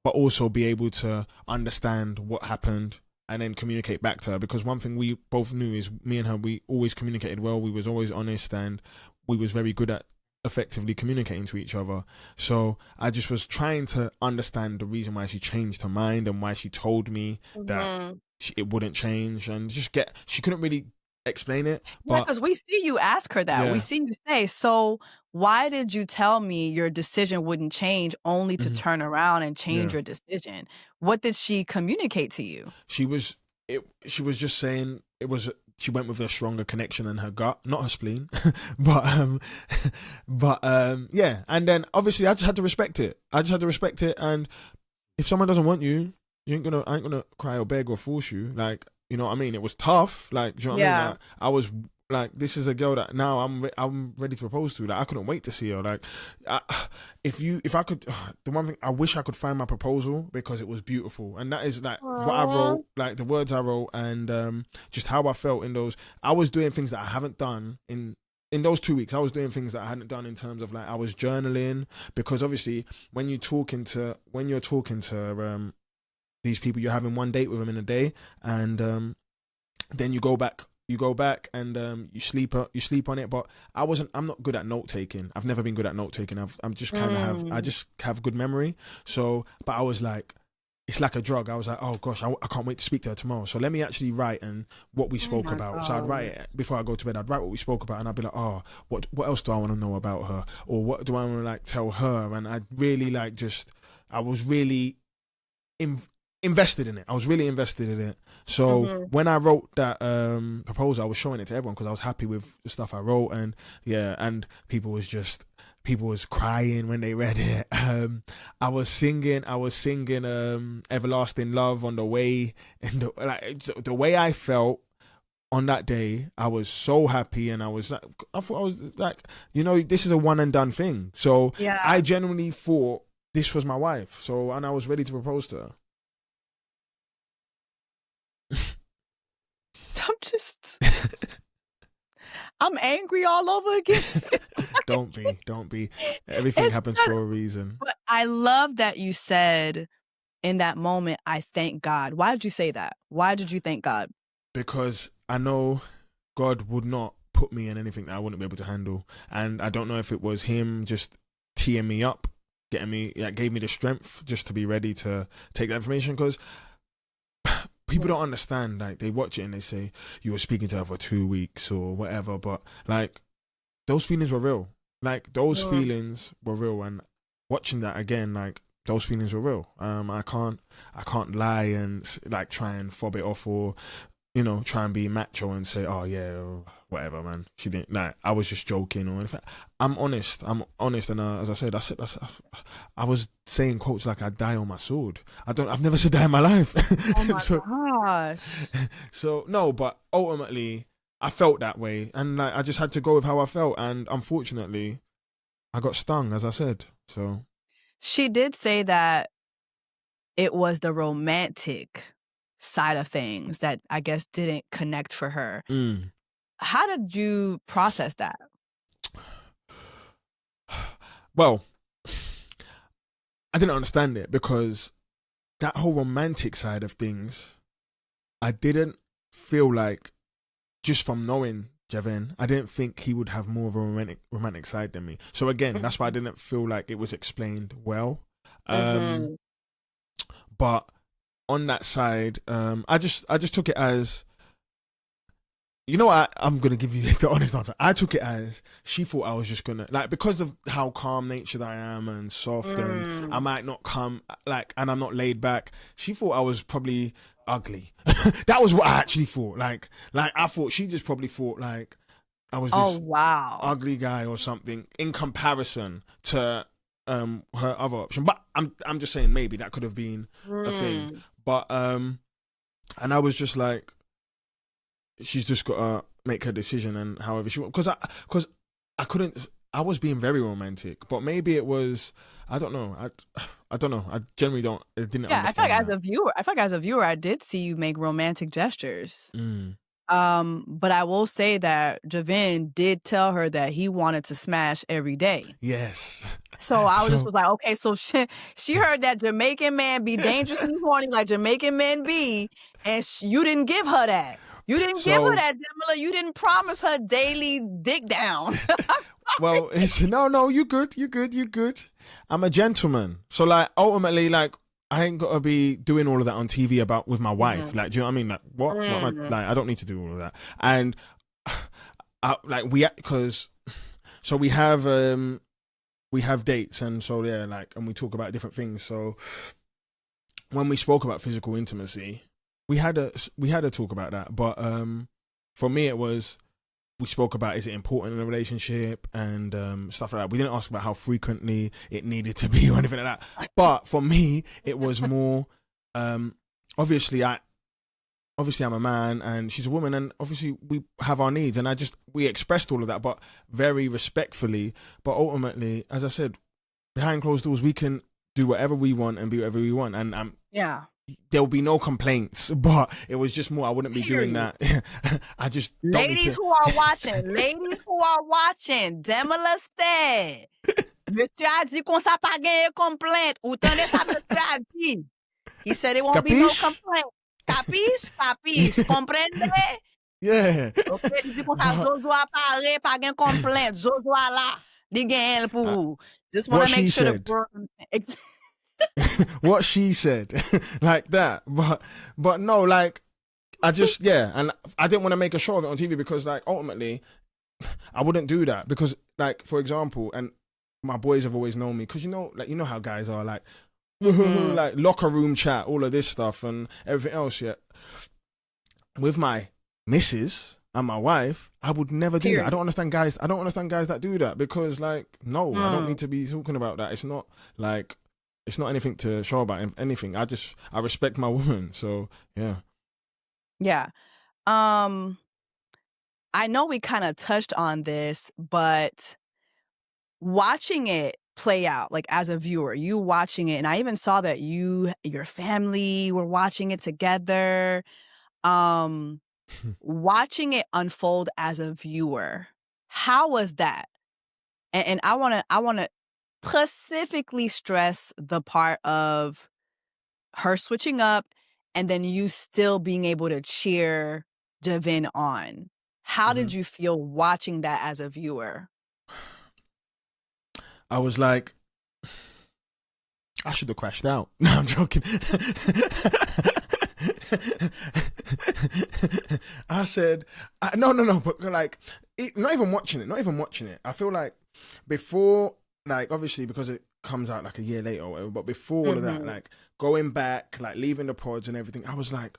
but also be able to understand what happened and then communicate back to her. Because one thing we both knew is me and her, we always communicated well. We was always honest, and we was very good at effectively communicating to each other. So I just was trying to understand the reason why she changed her mind and why she told me that it wouldn't change, and she couldn't really explain it. Yeah, because we see you ask her that. We see you say, so why did you tell me your decision wouldn't change, only to turn around and change your decision? What did she communicate to you? She was just saying she went with a stronger connection than her gut, not her spleen. but yeah. And then obviously I just had to respect it. And if someone doesn't want you, I ain't gonna cry or beg or force you. Like, you know what I mean? It was tough. Like, do you know what I mean? Like, I was like, this is a girl that now I'm ready to propose to. Like, I couldn't wait to see her. Like, if I could, the one thing I wish I could find my proposal, because it was beautiful, and that is like what I wrote, like the words I wrote, and just how I felt in those. I was doing things that I haven't done in those 2 weeks. I was doing things that I hadn't done in terms of like I was journaling, because obviously when you're talking to these people, you're having one date with them in a day, and then you go back and you sleep on it. But I'm not good at note taking. I've never been good at note taking. I just have good memory. So, but I was like, it's like a drug. I was like, oh gosh, I can't wait to speak to her tomorrow. So let me actually write and what we spoke about. So I'd write it before I go to bed. I'd write what we spoke about, and I'd be like, oh, what else do I want to know about her, or what do I want to like tell her? And I really I was really invested in it. I was really invested in it. So when I wrote that proposal, I was showing it to everyone because I was happy with the stuff I wrote, and people was crying when they read it. I was singing Everlasting Love on the way, and the way I felt on that day. I was so happy, and I thought I was like, this is a one and done thing. So I genuinely thought this was my wife. So, and I was ready to propose to her. I'm angry all over again. Don't be. Everything happens for a reason. But I love that you said in that moment, I thank God. Why did you say that? Why did you thank God? Because I know God would not put me in anything that I wouldn't be able to handle. And I don't know if it was him just teeing me up, gave me the strength just to be ready to take that information, because people don't understand. Like, they watch it and they say you were speaking to her for 2 weeks or whatever, but like those feelings were real. Like, those feelings were real, and watching that again, like, those feelings were real. I can't lie and like try and fob it off, or try and be macho and say, oh yeah, whatever, man, she didn't, like, I was just joking. Or in fact, I'm honest, and as I said, I was saying quotes like, I die on my sword. I've never said that in my life. Oh my gosh. So no, but ultimately I felt that way, and like, I just had to go with how I felt, and unfortunately I got stung, as I said. So she did say that it was the romantic side of things that I guess didn't connect for her. How did you process that? Well, I didn't understand it, because that whole romantic side of things, I didn't feel like, just from knowing Javen, I didn't think he would have more of a romantic side than me. So again, that's why I didn't feel like it was explained well. But on that side, I just took it as, I'm gonna give you the honest answer. I took it as she thought I was just gonna, like, because of how calm natured I am and soft, and I might not come, like, and I'm not laid back. She thought I was probably ugly. That was what I actually thought. Like I thought she just probably thought like I was this ugly guy or something in comparison to her other option. But I'm just saying, maybe that could have been a thing. But And I was just like, she's just got to make her decision and however she wants. Because I couldn't, I was being very romantic, but maybe it was, I don't know. I don't know. I generally didn't Yeah, I feel understand like as a viewer, I did see you make romantic gestures. But I will say that Javin did tell her that he wanted to smash every day. Yes. So I just was like, okay, so she heard that Jamaican man be dangerously horny like Jamaican men be, and you didn't give her that. You didn't give her that, Demola. You didn't promise her daily dick down. Well, it's no, you good. I'm a gentleman. So like ultimately, like I ain't gotta be doing all of that on TV with my wife. Like, do you know what I mean? Like, what am I, like, I don't need to do all of that. And we have dates, and so yeah, like, and we talk about different things. So when we spoke about physical intimacy, we had a talk about that. But for me, it was, we spoke about, is it important in a relationship and stuff like that. We didn't ask about how frequently it needed to be or anything like that. But for me, it was more, obviously I'm a man and she's a woman, and obviously we have our needs, and we expressed all of that, but very respectfully. But ultimately, as I said, behind closed doors, we can do whatever we want and be whatever we want. And there'll be no complaints, but it was just more, I wouldn't be doing that. I just ladies who are watching, Demola said, Monsieur a dit qu'on sa pas gagné complaint. Ou tande sa monsieur a dit. He said it won't be no complaint. Capiche, comprende? Yeah. Okay, il dit qu'on sa Zozo a parlé, pas gagné complaint. Zozo a là, di gagné pour. Just want to make sure the girl. What she said, like that, but no, like I just and I didn't want to make a show of it on TV, because like ultimately I wouldn't do that, because like, for example, and my boys have always known me, because you know how guys are, like like locker room chat, all of this stuff and everything else. Yeah, with my missus and my wife, I would never do that. I don't understand guys that do that, because like, no, I don't need to be talking about that. It's not like, it's not anything to show about anything. I respect my woman. So yeah. Yeah. I know we kind of touched on this, but watching it play out, like as a viewer, you watching it, and I even saw that your family were watching it together. Watching it unfold as a viewer, how was that? And I wanna specifically stress the part of her switching up and then you still being able to cheer Javin on. How did you feel watching that as a viewer? I was like, I should have crashed out. No, I'm joking. I said, no, but like, not even watching it. I feel like before, like, obviously because it comes out like a year later or whatever, but before all of that, like going back, like leaving the pods and everything, I was like,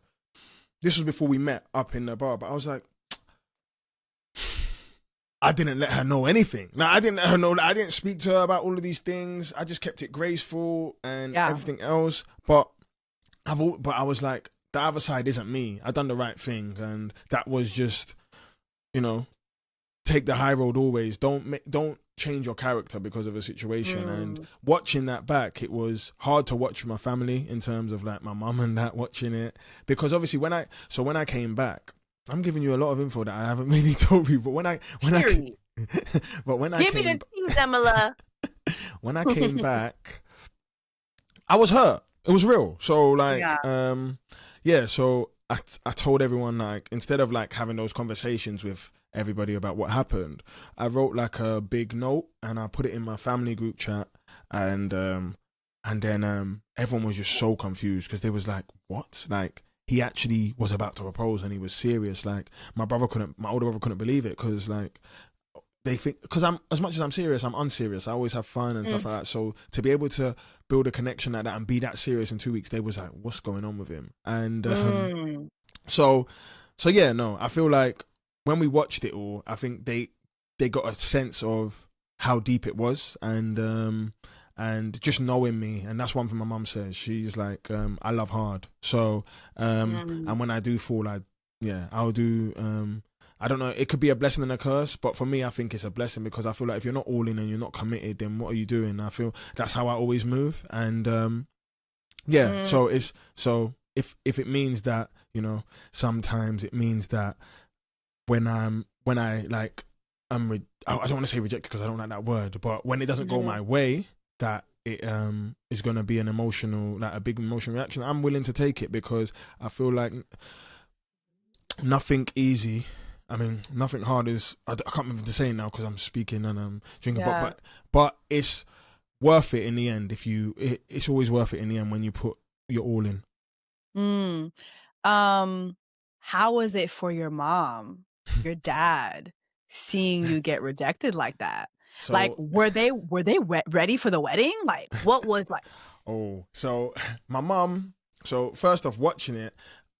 this was before we met up in the bar, but I was like, I didn't let her know anything. Like, I didn't let her know that I didn't speak to her about all of these things. I just kept it graceful and everything else. But I was like, the other side isn't me. I done the right thing, and that was just, take the high road always. Don't change your character because of a situation. And watching that back, it was hard to watch with my family, in terms of like my mum and that watching it, because obviously when I came back, I'm giving you a lot of info that I haven't really told you, but when I give me the tea, Demola. When I came back, I was hurt. It was real. So like, so I told everyone, like, instead of like having those conversations with everybody about what happened, I wrote like a big note and I put it in my family group chat, and then everyone was just so confused, because they was like, what? Like, he actually was about to propose and he was serious. Like, my older brother couldn't believe it, because like, they think, because I'm, as much as I'm serious, I'm unserious. I always have fun and stuff like that. So to be able to build a connection like that and be that serious in 2 weeks, they was like, what's going on with him? And so yeah, no, I feel like when we watched it all, I think they got a sense of how deep it was, and and just knowing me. And that's one thing my mum says. She's like, I love hard. So and when I do fall, I'll do. I don't know, it could be a blessing and a curse, but for me, I think it's a blessing, because I feel like if you're not all in and you're not committed, then what are you doing? I feel that's how I always move. And so if it means that, you know, sometimes it means that I don't want to say rejected because I don't like that word, but when it doesn't go my way, that it is going to be an emotional, like a big emotional reaction, I'm willing to take it, because I feel like nothing easy. I mean, nothing hard is. I can't remember the saying now because I'm speaking and I'm drinking. Yeah. But it's worth it in the end. It's always worth it in the end when you put your all in. How was it for your mom, your dad, seeing you get rejected like that? So, like, were they ready for the wedding? Like, what was like? So my mom. So first off, watching it,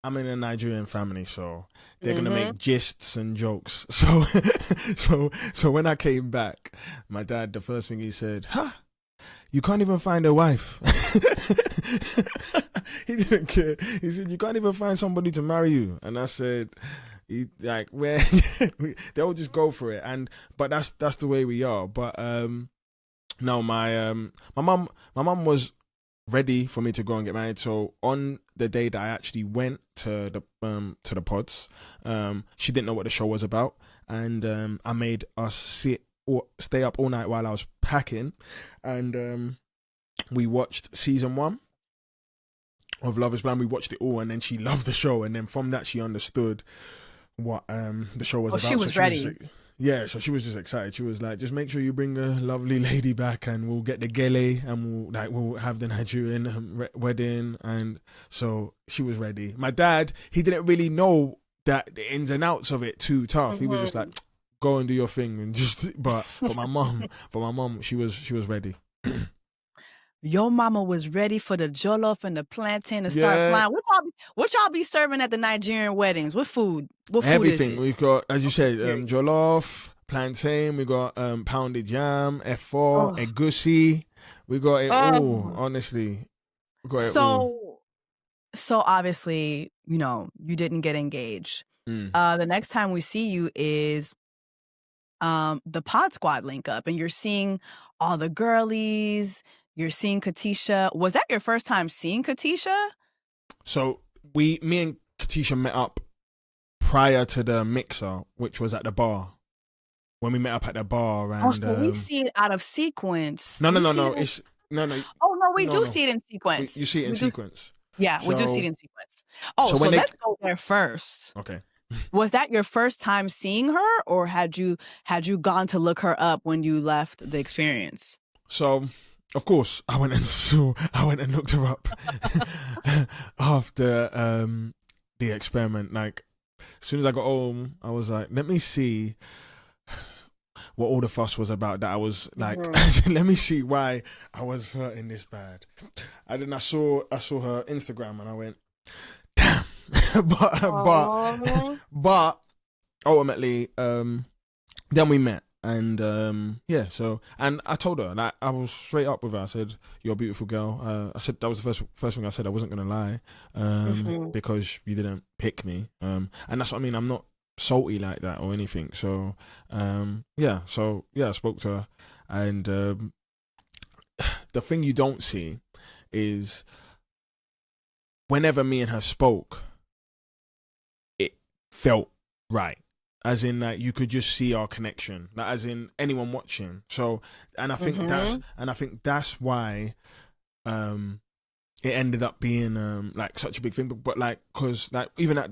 I'm in a Nigerian family, so they're gonna make gists and jokes. So when I came back, my dad, the first thing he said, you can't even find a wife. He didn't care. He said, you can't even find somebody to marry you. And I said, where? They'll just go for it. But that's the way we are. But no, my mom was ready for me to go and get married. So on the day that I actually went to the pods, she didn't know what the show was about, and I made us stay up all night while I was packing, and we watched season 1 of Love Is Blind. We watched it all, and then she loved the show, and then from that she understood what the show was about. She was ready. So she was just excited. She was like, just make sure you bring a lovely lady back, and we'll get the gele, and we'll have the Nigerian wedding. And so she was ready. My dad, he didn't really know that the ins and outs of it too tough. He was just like, go and do your thing, and just but my mom, she was ready. Your mama was ready for the jollof and the plantain to start flying. What y'all be serving at the Nigerian weddings? What food? Everything. Is it? We've got, as you said, jollof, plantain. We got pounded yam, F4, egusi. We got it all. Honestly, we got it all. So obviously, you know, you didn't get engaged. The next time we see you is the Pod Squad link up, and you're seeing all the girlies. You're seeing Katisha. Was that your first time seeing Katisha? So me and Katisha met up prior to the mixer, which was at the bar. When we met up at the bar, and so we see it out of sequence. No. It's no. Oh no, we do see it in sequence. You see it in sequence. We do see it in sequence. Oh, so let's go there first. Okay. Was that your first time seeing her, or had you gone to look her up when you left the experience? So, of course, I went and looked her up after the experiment. Like, as soon as I got home, I was like, let me see what all the fuss was about. That I was like, let me see why I was hurting this bad. And then I saw her Instagram, and I went, damn. but ultimately, then we met. And and I told her, like, I was straight up with her. I said, "You're a beautiful girl." I said that was the first thing I said. I wasn't gonna lie, because you didn't pick me. And that's what I mean. I'm not salty like that or anything. So, I spoke to her, and the thing you don't see is whenever me and her spoke, it felt right. As in, like, you could just see our connection, like, as in anyone watching. So, and I think that's why it ended up being like such a big thing. But like, cause like even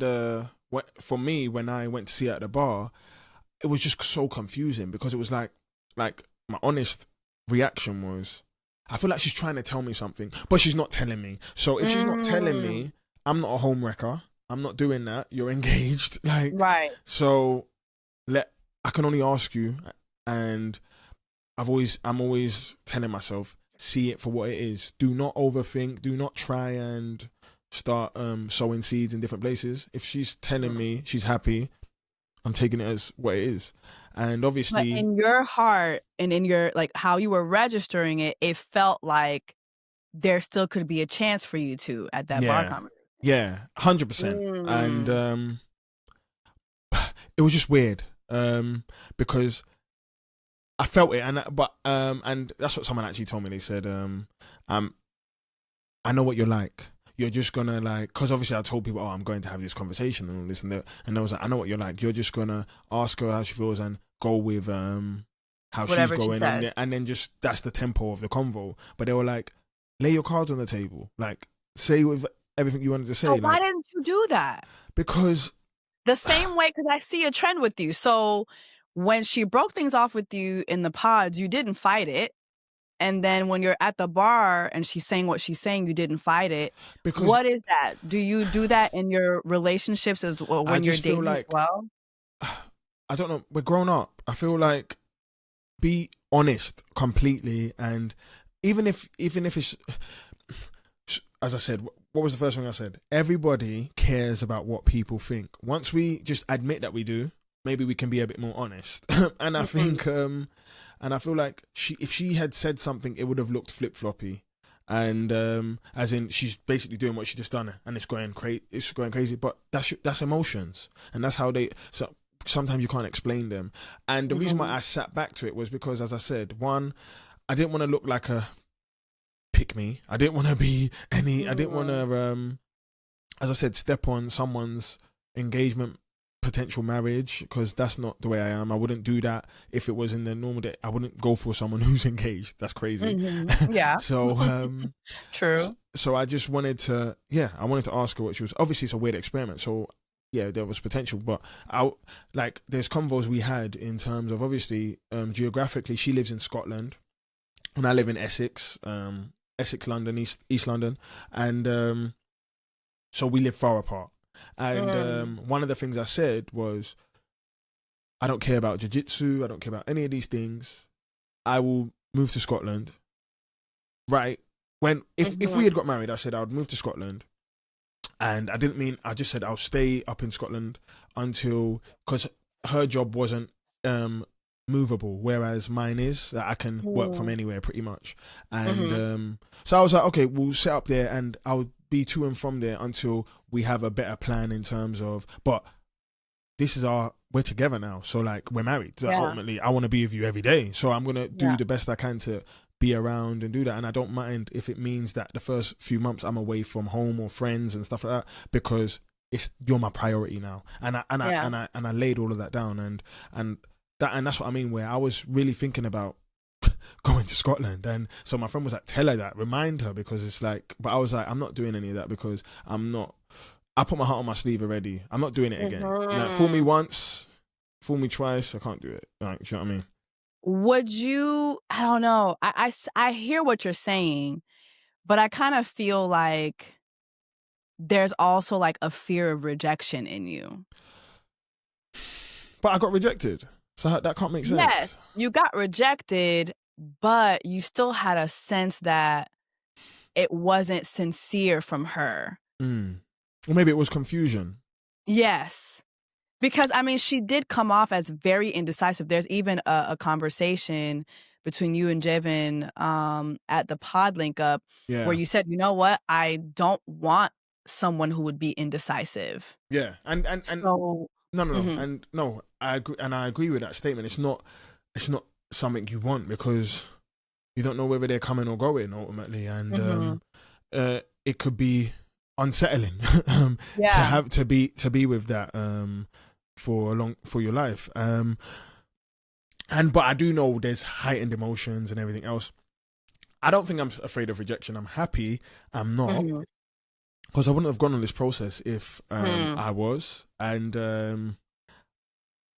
for me, when I went to see her at the bar, it was just so confusing, because it was like my honest reaction was, I feel like she's trying to tell me something, but she's not telling me. So if she's not telling me, I'm not a home wrecker. I'm not doing that. You're engaged, like, right. So I can only ask you, and I'm always telling myself, see it for what it is. Do not overthink. Do not try and start sowing seeds in different places. If she's telling me she's happy, I'm taking it as what it is. And obviously, but in your heart and in your like how you were registering it, it felt like there still could be a chance for you two at that bar conversation. Yeah, 100%. And it was just weird because I felt it, and that's what someone actually told me. They said, I know what you're like. You're just gonna like, because obviously I told people, I'm going to have this conversation and all this and that, and I was like, I know what you're like. You're just gonna ask her how she feels and go with how Whatever she's she going, said. and then just that's the tempo of the convo. But they were like, lay your cards on the table, like say with everything you wanted to say. So like, why didn't you do that? Because the same way, because I see a trend with you. So when she broke things off with you in the pods, you didn't fight it. And then when you're at the bar and she's saying what she's saying, you didn't fight it. Because what is that? Do you do that in your relationships as well when you're dating like, as well? I don't know. We're grown up. I feel like be honest completely, and even if it's, as I said, what was the first thing I said? Everybody cares about what people think. Once we just admit that we do, maybe we can be a bit more honest. And I think, and I feel like if she had said something, it would have looked flip-floppy. And as in, she's basically doing what she just done, and it's going crazy. But that's emotions, and that's how they. So sometimes you can't explain them. And the reason why I sat back to it was because, as I said, one, I didn't want to look like a pick me. I didn't want to be any. I didn't want to, as I said, step on someone's engagement, potential marriage, because that's not the way I am. I wouldn't do that if it was in the normal day. I wouldn't go for someone who's engaged. That's crazy. Yeah. So true. So I just wanted to, I wanted to ask her what she was. Obviously, it's a weird experiment. So yeah, there was potential, but there's convos we had in terms of obviously geographically, she lives in Scotland, and I live in Essex, London, East London, and so we live far apart. And one of the things I said was, I don't care about jiu-jitsu, I don't care about any of these things. I will move to Scotland. Right? If we had got married, I said I would move to Scotland. And I didn't mean, I just said I'll stay up in Scotland until, because her job wasn't movable, whereas mine is, that I can work from anywhere pretty much. And so I was like, okay, we'll set up there and I'll be to and from there until we have a better plan in terms of, but this is we're together now, so like we're married, so ultimately I want to be with you every day, so I'm gonna do the best I can to be around and do that. And I don't mind if it means that the first few months I'm away from home or friends and stuff like that, because you're my priority now. And I laid all of that down, and that's what I mean, where I was really thinking about going to Scotland. And so my friend was like, tell her that, remind her, because it's like, but I was like, I'm not doing any of that, because I put my heart on my sleeve already. I'm not doing it again. Like, fool me once, fool me twice, I can't do it. Like, do you know what I mean? Would you, I don't know, I hear what you're saying, but I kind of feel like there's also like a fear of rejection in you. But I got rejected, so that can't make sense. Yes, you got rejected, but you still had a sense that it wasn't sincere from her. Or maybe it was confusion. Yes. Because, I mean, she did come off as very indecisive. There's even a conversation between you and Jevin at the pod link up where you said, you know what? I don't want someone who would be indecisive. Yeah. And so, no. And no, I agree, and I agree with that statement. It's not something you want, because you don't know whether they're coming or going ultimately. And it could be unsettling to be with that for your life, but I do know there's heightened emotions and everything else. I don't think I'm afraid of rejection. I'm happy I'm not, because I wouldn't have gone on this process if I was. And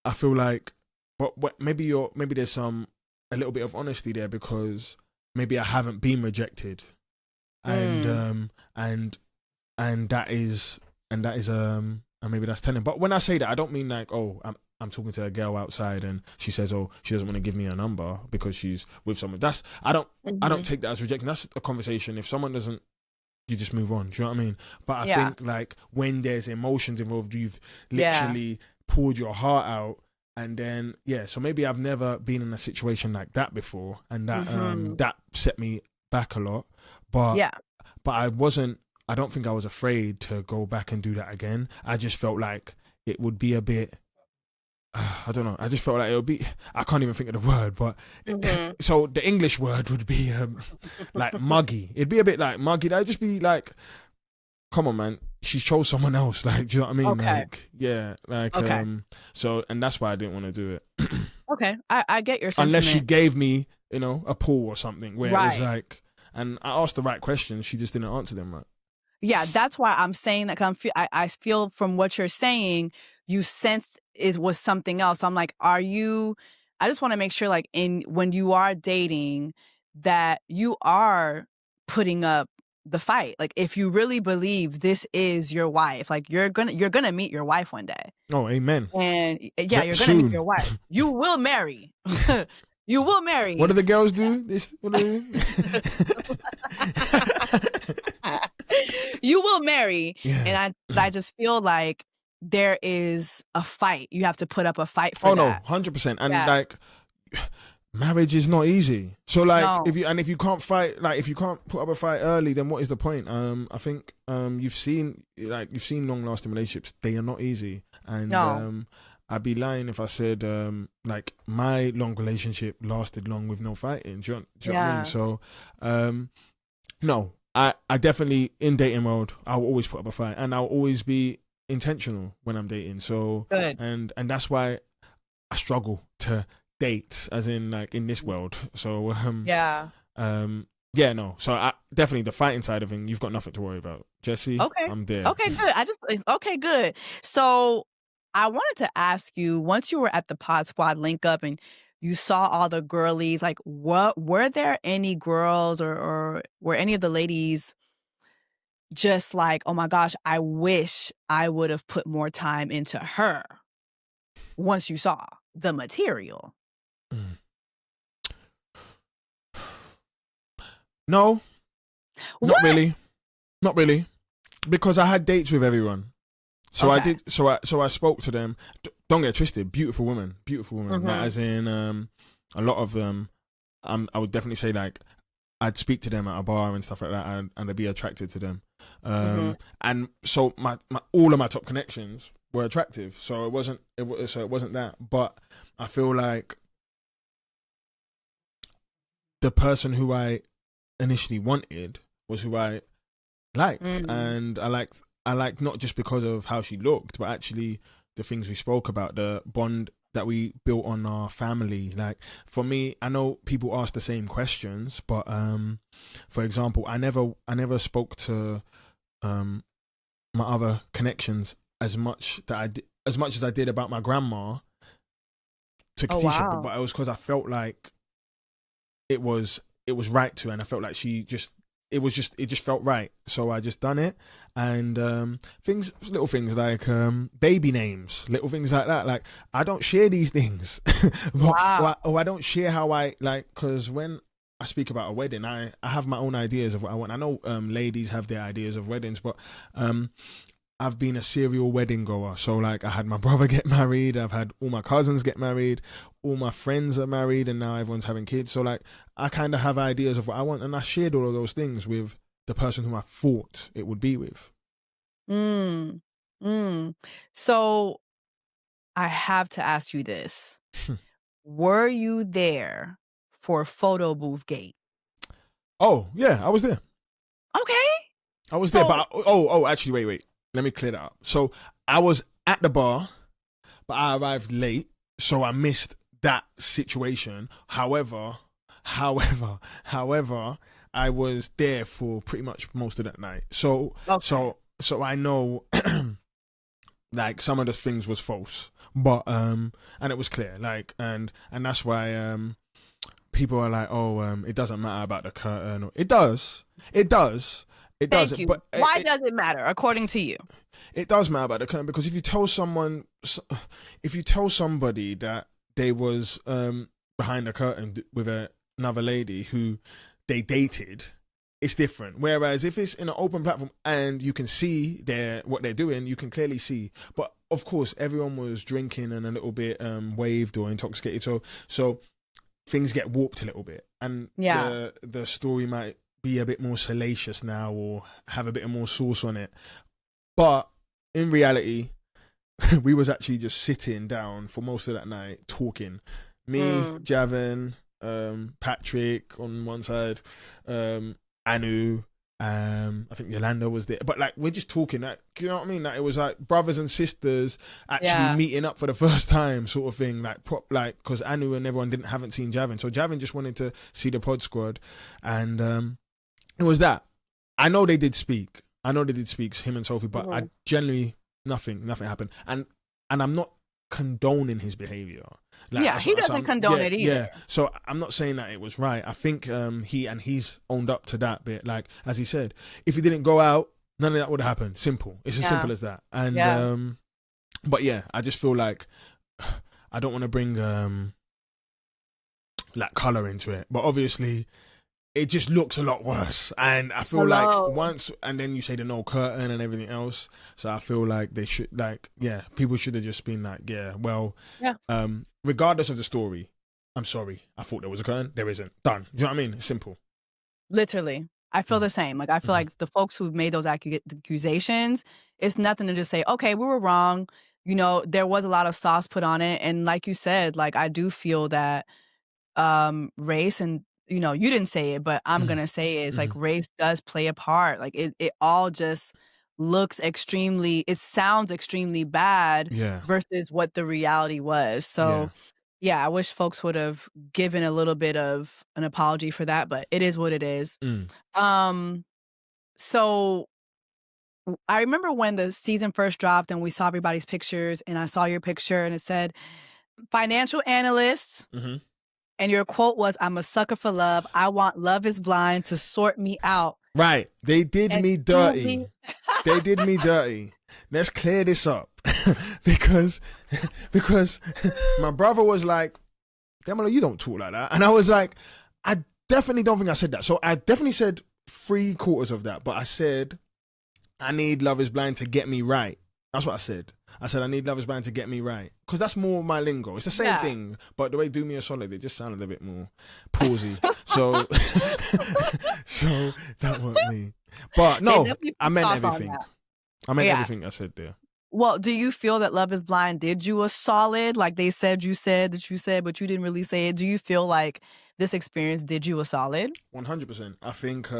I feel like, but maybe there's a little bit of honesty there, because maybe I haven't been rejected, and that is and maybe that's telling. But when I say that, I don't mean like, oh, I'm talking to a girl outside and she says, oh, she doesn't want to give me a number because she's with someone. I don't take that as rejection. That's a conversation. If someone doesn't, you just move on. Do you know what I mean? But I think like when there's emotions involved, you've literally poured your heart out, And then so maybe I've never been in a situation like that before, and that that set me back a lot. But I don't think I was afraid to go back and do that again. I just felt like it would be a bit, I don't know. I just felt like it would be, I can't even think of the word, but so the English word would be like muggy. It'd be a bit like muggy. That'd just be like, come on, man. She chose someone else. Like, do you know what I mean? Okay. Like, yeah. Like, so, and that's why I didn't want to do it. Okay. I get your sentiment. Unless she gave me, a pull or something where it was like, and I asked the right questions, she just didn't answer them right. Yeah, that's why I'm saying that. I feel from what you're saying, you sensed it was something else. So I'm like, I just want to make sure, like, when you are dating, that you are putting up the fight. Like, if you really believe this is your wife, like, you're gonna meet your wife one day. Oh, amen. And you're gonna meet your wife. You will marry. You will marry. What do the girls do? What do You will marry. Yeah. And I just feel like there is a fight. You have to put up a fight for that. Oh, no, 100%. And like, marriage is not easy. So like, if you can't fight, like if you can't put up a fight early, then what is the point? I think you've seen long lasting relationships. They are not easy. And I'd be lying if I said like my long relationship lasted long with no fighting. Do you know what I mean? So no, I definitely, in dating world, I'll always put up a fight, and I'll always be intentional when I'm dating. So good. And that's why I struggle to date, as in like in this world. So no. So I definitely, the fighting side of it, you've got nothing to worry about, Jessie. Okay, I'm there. Okay, good. Good. So I wanted to ask you, once you were at the Pod Squad link up and you saw all the girlies, like, what were there any girls or were any of the ladies just like, oh my gosh, I wish I would have put more time into her once you saw the material? No, what? Not really, because I had dates with everyone. So I did. So I spoke to them. Don't get twisted. Beautiful women. Like, as in, a lot of them. I would definitely say, like, I'd speak to them at a bar and stuff like that, and I'd be attracted to them. And so my all of my top connections were attractive. So it wasn't that. But I feel like the person who I initially wanted was who I liked, and I liked not just because of how she looked, but actually the things we spoke about, the bond that we built on our family. Like, for me, I know people ask the same questions, but for example, I never spoke to my other connections as much as I did about my grandma to Katisha, but it was because I felt like it was right to, and I felt like it just felt right, so I just done it. And little things like baby names, little things like that. Like, I don't share these things, or I don't share how I like, because when I speak about a wedding, I have my own ideas of what I want. I know ladies have their ideas of weddings, but I've been a serial wedding goer. So like, I had my brother get married, I've had all my cousins get married, all my friends are married, and now everyone's having kids. So like, I kind of have ideas of what I want, and I shared all of those things with the person who I thought it would be with. So I have to ask you this. Were you there for photo booth gate? Oh, yeah, I was there. Okay. I was there, but actually, wait. Let me clear that up. So I was at the bar, but I arrived late, so I missed that situation. However, I was there for pretty much most of that night. So I know like some of the things was false, but and it was clear, like, and that's why people are like, it doesn't matter about the curtain. It does. Thank you. But why does it matter, according to you? It does matter about the curtain, because if you tell somebody that they was behind the curtain with another lady who they dated, it's different. Whereas if it's in an open platform and you can see what they're doing, you can clearly see. But of course, everyone was drinking and a little bit waved or intoxicated, so things get warped a little bit, and the story might be a bit more salacious now or have a bit more sauce on it. But in reality, we was actually just sitting down for most of that night talking. Me, Javin, Patrick on one side, Anu, I think Yolanda was there. But like, we're just talking, like, you know what I mean? Like, it was like brothers and sisters actually meeting up for the first time, sort of thing. Like, because Anu and everyone haven't seen Javin, so Javin just wanted to see the Pod Squad, and it was that. I know they did speak, him and Sophie, but I generally nothing happened, and I'm not condoning his behavior. Like, he doesn't condone it either. Yeah, so I'm not saying that it was right. I think he's owned up to that bit. Like, as he said, if he didn't go out, none of that would have happened. Simple. It's as simple as that. And but yeah, I just feel like I don't want to bring like color into it, but obviously it just looks a lot worse. And I feel like once, and then you say the no curtain and everything else. So I feel like they should, like, people should have just been like, regardless of the story, I'm sorry, I thought there was a curtain. There isn't. Done. You know what I mean? It's simple. Literally. I feel the same. Like, I feel like the folks who've made those accusations, it's nothing to just say, okay, we were wrong. You know, there was a lot of sauce put on it. And like you said, like, I do feel that race, and you know, you didn't say it, but I'm gonna say it. It's like race does play a part. Like, it all just sounds extremely bad versus what the reality was. So I wish folks would have given a little bit of an apology for that, but it is what it is. So I remember when the season first dropped and we saw everybody's pictures, and I saw your picture and it said financial analyst. And your quote was, "I'm a sucker for love. I want Love is Blind to sort me out." Right. They did me dirty. They did me dirty. Let's clear this up. because my brother was like, "Demola, you don't talk like that." And I was like, I definitely don't think I said that. So I definitely said 3/4 of that. But I said, I need Love is Blind to get me right. That's what I said. I said, I need Love is Blind to get me right. Because that's more my lingo. It's the same thing. But the way Do Me a Solid, it just sounded a bit more pausey. so that wasn't me. But no, I meant everything. I meant everything I said there. Well, do you feel that Love is Blind did you a solid? Like they said, you said that you said, but you didn't really say it. Do you feel like this experience did you a solid? 100%. I think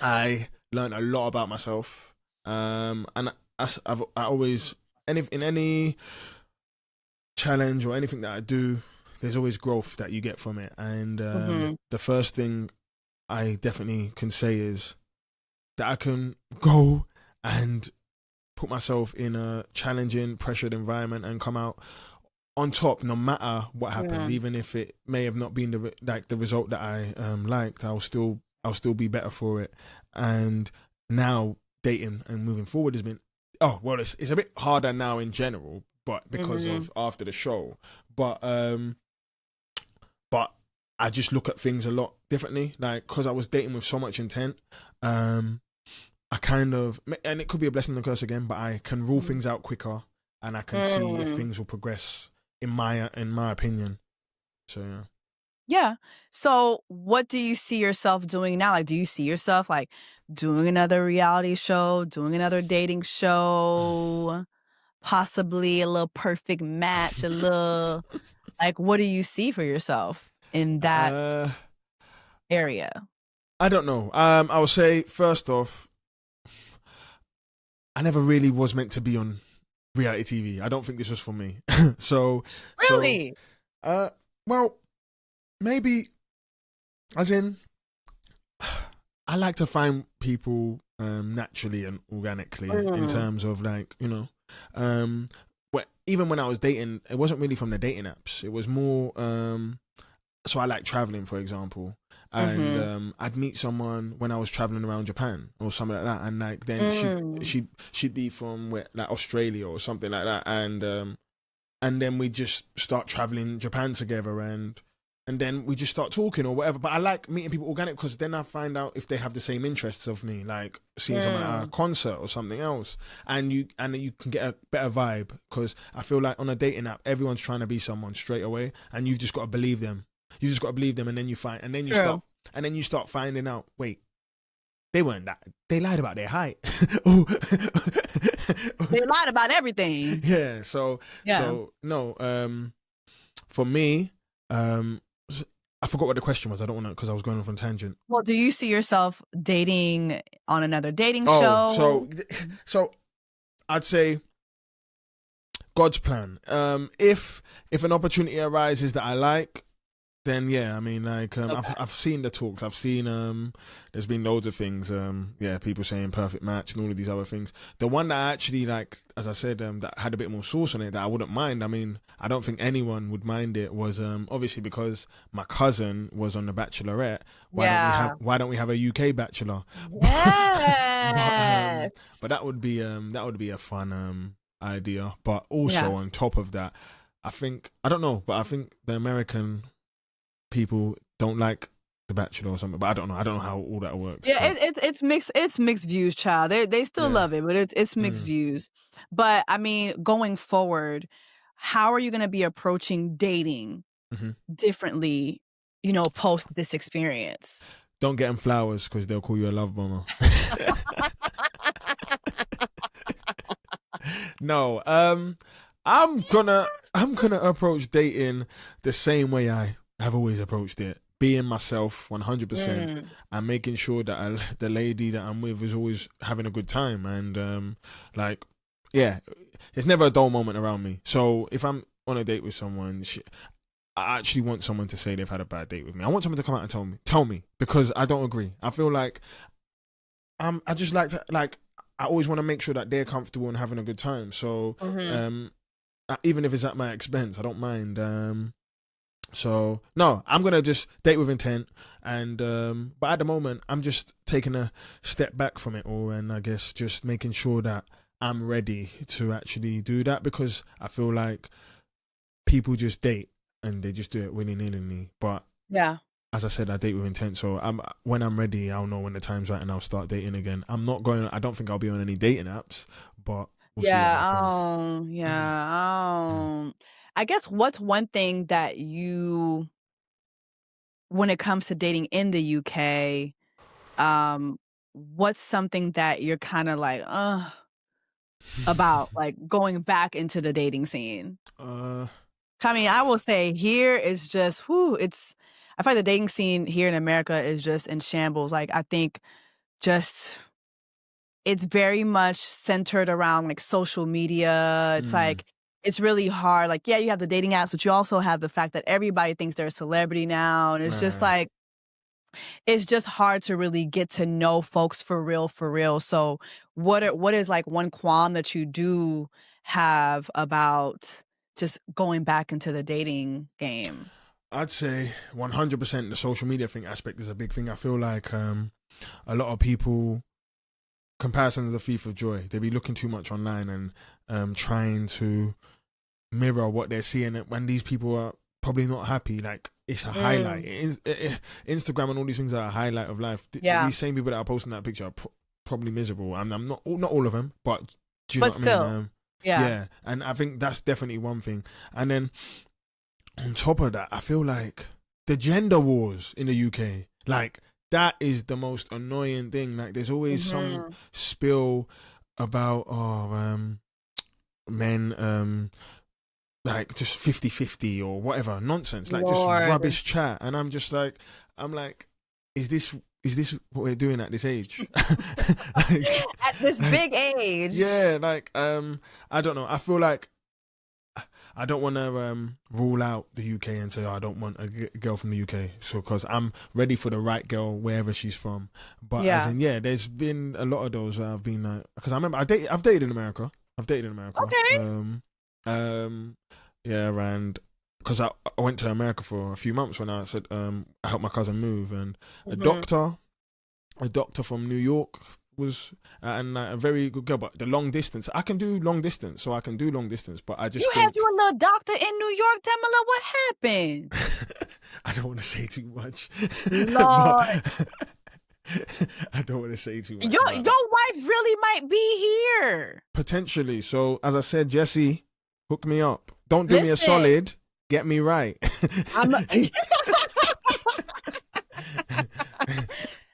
I learned a lot about myself. And I always, in any challenge or anything that I do, there's always growth that you get from it. And the first thing I definitely can say is that I can go and put myself in a challenging, pressured environment and come out on top, no matter what happened. Even if it may have not been the result that I liked, I'll still be better for it. And now dating and moving forward has been, it's a bit harder now in general, but because of after the show. But I just look at things a lot differently. Like, because I was dating with so much intent, I kind of, and it could be a blessing and a curse again, but I can rule things out quicker, and I can see if things will progress in my opinion. So yeah. Yeah. So what do you see yourself doing now? Like, do you see yourself like doing another reality show, doing another dating show, possibly a little perfect match, a little, like, what do you see for yourself in that area? I don't know. I would say, first off, I never really was meant to be on reality TV. I don't think this was for me. Really? Well, maybe, as in, I like to find people naturally and organically in terms of, like, you know, even when I was dating, it wasn't really from the dating apps. It was more, so I like traveling, for example, and I'd meet someone when I was traveling around Japan or something like that, and like then she'd be from like Australia or something like that, and then we just start traveling Japan together, and and then we just start talking or whatever. But I like meeting people organic because then I find out if they have the same interests of me, like seeing someone at a concert or something else, and then you can get a better vibe. Because I feel like on a dating app, everyone's trying to be someone straight away, and you've just got to believe them. You just got to believe them, and then you start finding out. Wait, they weren't that. They lied about their height. They lied about everything. Yeah. So no. For me, I forgot what the question was. I don't want to because I was going off on tangent. Well, do you see yourself dating on another dating show? So I'd say God's plan. If an opportunity arises that I like, then yeah, I mean, like, I've seen the talks. I've seen there's been loads of things. People saying perfect match and all of these other things. The one that I actually like, as I said, that had a bit more sauce on it that I wouldn't mind. I mean, I don't think anyone would mind it. Was obviously because my cousin was on The Bachelorette. Why don't we have a UK Bachelor? Yes. But that would be a fun idea. But also on top of that, I think I think the American people don't like The Bachelor or something, but I don't know how all that works. Yeah, it's mixed views, child. They still love it, but it's mixed views. But I mean, going forward, how are you going to be approaching dating differently? Post this experience. Don't get them flowers because they'll call you a love bomber. No, I'm gonna approach dating the same way I have always approached it, being myself 100% and making sure that the lady that I'm with is always having a good time, and there's never a dull moment around me. So if I'm on a date with someone, I actually want someone to say they've had a bad date with me. I want someone to come out and tell me because I don't agree. I feel like I just like to, like, I always want to make sure that they're comfortable and having a good time. So even if it's at my expense, I don't mind. So no, I'm gonna just date with intent, and but at the moment, I'm just taking a step back from it all, and I guess just making sure that I'm ready to actually do that, because I feel like people just date and they just do it willy-nilly. But as I said, I date with intent. So when I'm ready, I'll know when the time's right, and I'll start dating again. I don't think I'll be on any dating apps, but we'll see what happens. I guess what's one thing that you, when it comes to dating in the UK, what's something that you're kind of like, about, like, going back into the dating scene? I mean, I will say here is just, I find the dating scene here in America is just in shambles. Like, I think just, it's very much centered around, like, social media. It's like, it's really hard. Like, yeah, you have the dating apps, but you also have the fact that everybody thinks they're a celebrity now. And it's just like, it's just hard to really get to know folks for real. So what is like one qualm that you do have about just going back into the dating game? I'd say 100% the social media aspect is a big thing. I feel like a lot of people, comparison to the thief of joy, they be looking too much online and trying to mirror what they're seeing when these people are probably not happy. Like, it's a highlight. Instagram and all these things are a highlight of life. These same people that are posting that picture are probably miserable. And I'm not all of them, but do you know what I mean? Yeah. And I think that's definitely one thing. And then on top of that, I feel like the gender wars in the UK, like, that is the most annoying thing. Like, there's always some spill about men like just 50-50 or whatever nonsense, like just rubbish chat, and I'm like, is this what we're doing at this age? Like, at this big age? Yeah, like I don't know. I feel like I don't want to rule out the UK and say, I don't want a girl from the UK, so because I'm ready for the right girl wherever she's from. But as in, there's been a lot of those where I've been because I remember I've dated in America. Okay. And because I went to America for a few months when I said I helped my cousin move, and a doctor from New York and a very good girl. But the long distance, I can do long distance, so I can do long distance. But I just had your little doctor in New York, Demola. What happened? I don't want to say too much. Lord. I don't want to say too much. Your wife really might be here. Potentially. So as I said, Jessie, hook me up. Don't do me a solid. Get me right.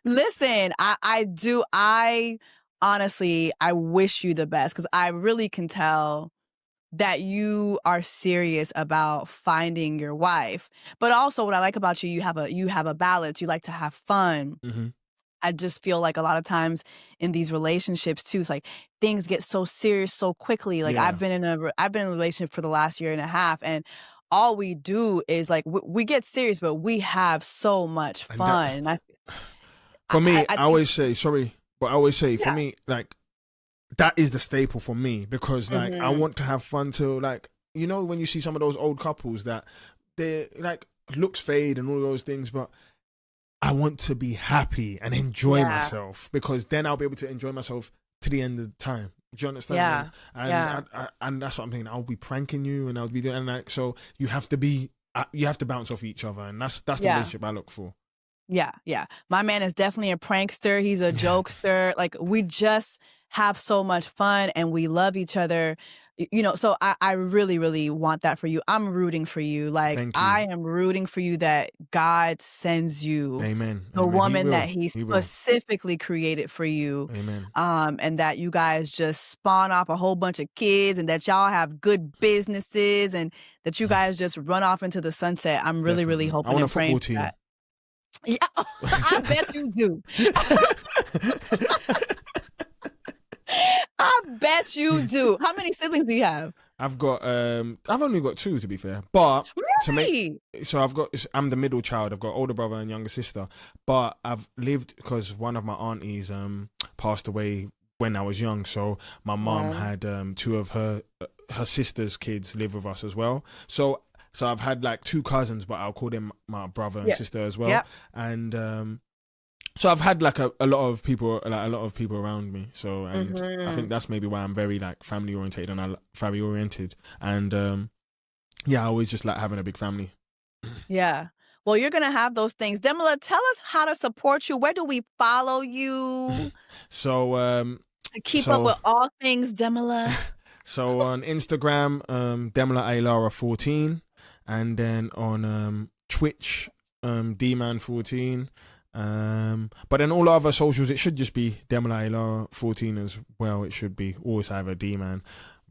Listen, I honestly, I wish you the best because I really can tell that you are serious about finding your wife. But also what I like about you, you have a balance. You like to have fun. Mm-hmm. I just feel like a lot of times in these relationships too, it's like things get so serious so quickly. Like I've been in a relationship for the last year and a half, and all we do is like we get serious, but we have so much fun. For me, I always say, for me, like, that is the staple for me because, like, I want to have fun till, like, you know, when you see some of those old couples that they're, like, looks fade and all those things, but I want to be happy and enjoy myself because then I'll be able to enjoy myself to the end of the time. Do you understand? Yeah. And that's what I'm thinking. I'll be pranking you and I'll be doing, and like, so you have to bounce off each other, and that's the relationship I look for. Yeah. My man is definitely a prankster. He's a jokester. Like, we just have so much fun and we love each other. You know, so I really, really want that for you. I'm rooting for you. Like, I am rooting for you that God sends you the woman that he specifically created for you. Amen. And that you guys just spawn off a whole bunch of kids and that y'all have good businesses and that you guys just run off into the sunset. I'm really, really hoping and praying for that. Yeah, I bet you do. I bet you do. How many siblings do you have? I've only got 2, to be fair. But really? I'm the middle child. I've got older brother and younger sister. But I've lived because one of my aunties passed away when I was young. So my mom had 2 of her sister's kids live with us as well. So I've had like 2 cousins, but I'll call them my brother and sister as well. And so I've had like a lot of people around me. So and I think that's maybe why I'm very like family oriented. And I always just like having a big family. Yeah. Well, you're gonna have those things. Demola, tell us how to support you. Where do we follow you? So to keep up with all things Demola. So on Instagram, Demola Aylara 14. And then on Twitch, dman14. But then all other socials, it should just be Demola Aylara 14 as well. It should be always either D-man.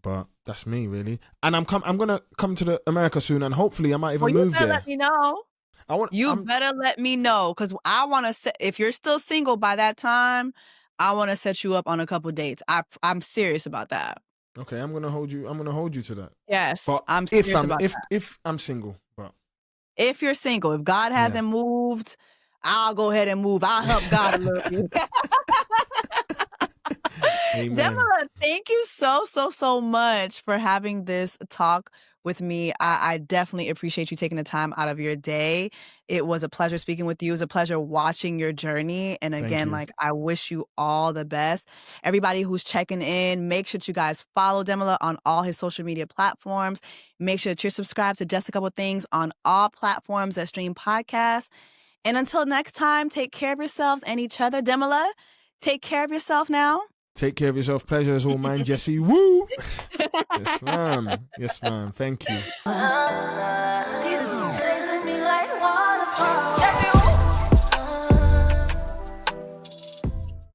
But that's me, really. And I'm gonna come to America soon, and hopefully I might even move there. Let me know. Better let me know, because I want to. If you're still single by that time, I want to set you up on a couple dates. I'm serious about that. Okay, I'm gonna hold you to that. Yes, but I'm serious about that. If I'm single, but if you're single, if God hasn't moved, I'll go ahead and move. I'll help God a little bit. Demola, thank you so much for having this talk with me. I definitely appreciate you taking the time out of your day. It was a pleasure speaking with you. It was a pleasure watching your journey. And again, like, I wish you all the best. Everybody who's checking in, make sure that you guys follow Demola on all his social media platforms. Make sure that you're subscribed to Just a Couple Things on all platforms that stream podcasts. And until next time, take care of yourselves and each other. Demola, take care of yourself now. Take care of yourself. Pleasure is all mine, Jessie. Woo! Yes, ma'am. Yes, ma'am. Thank you.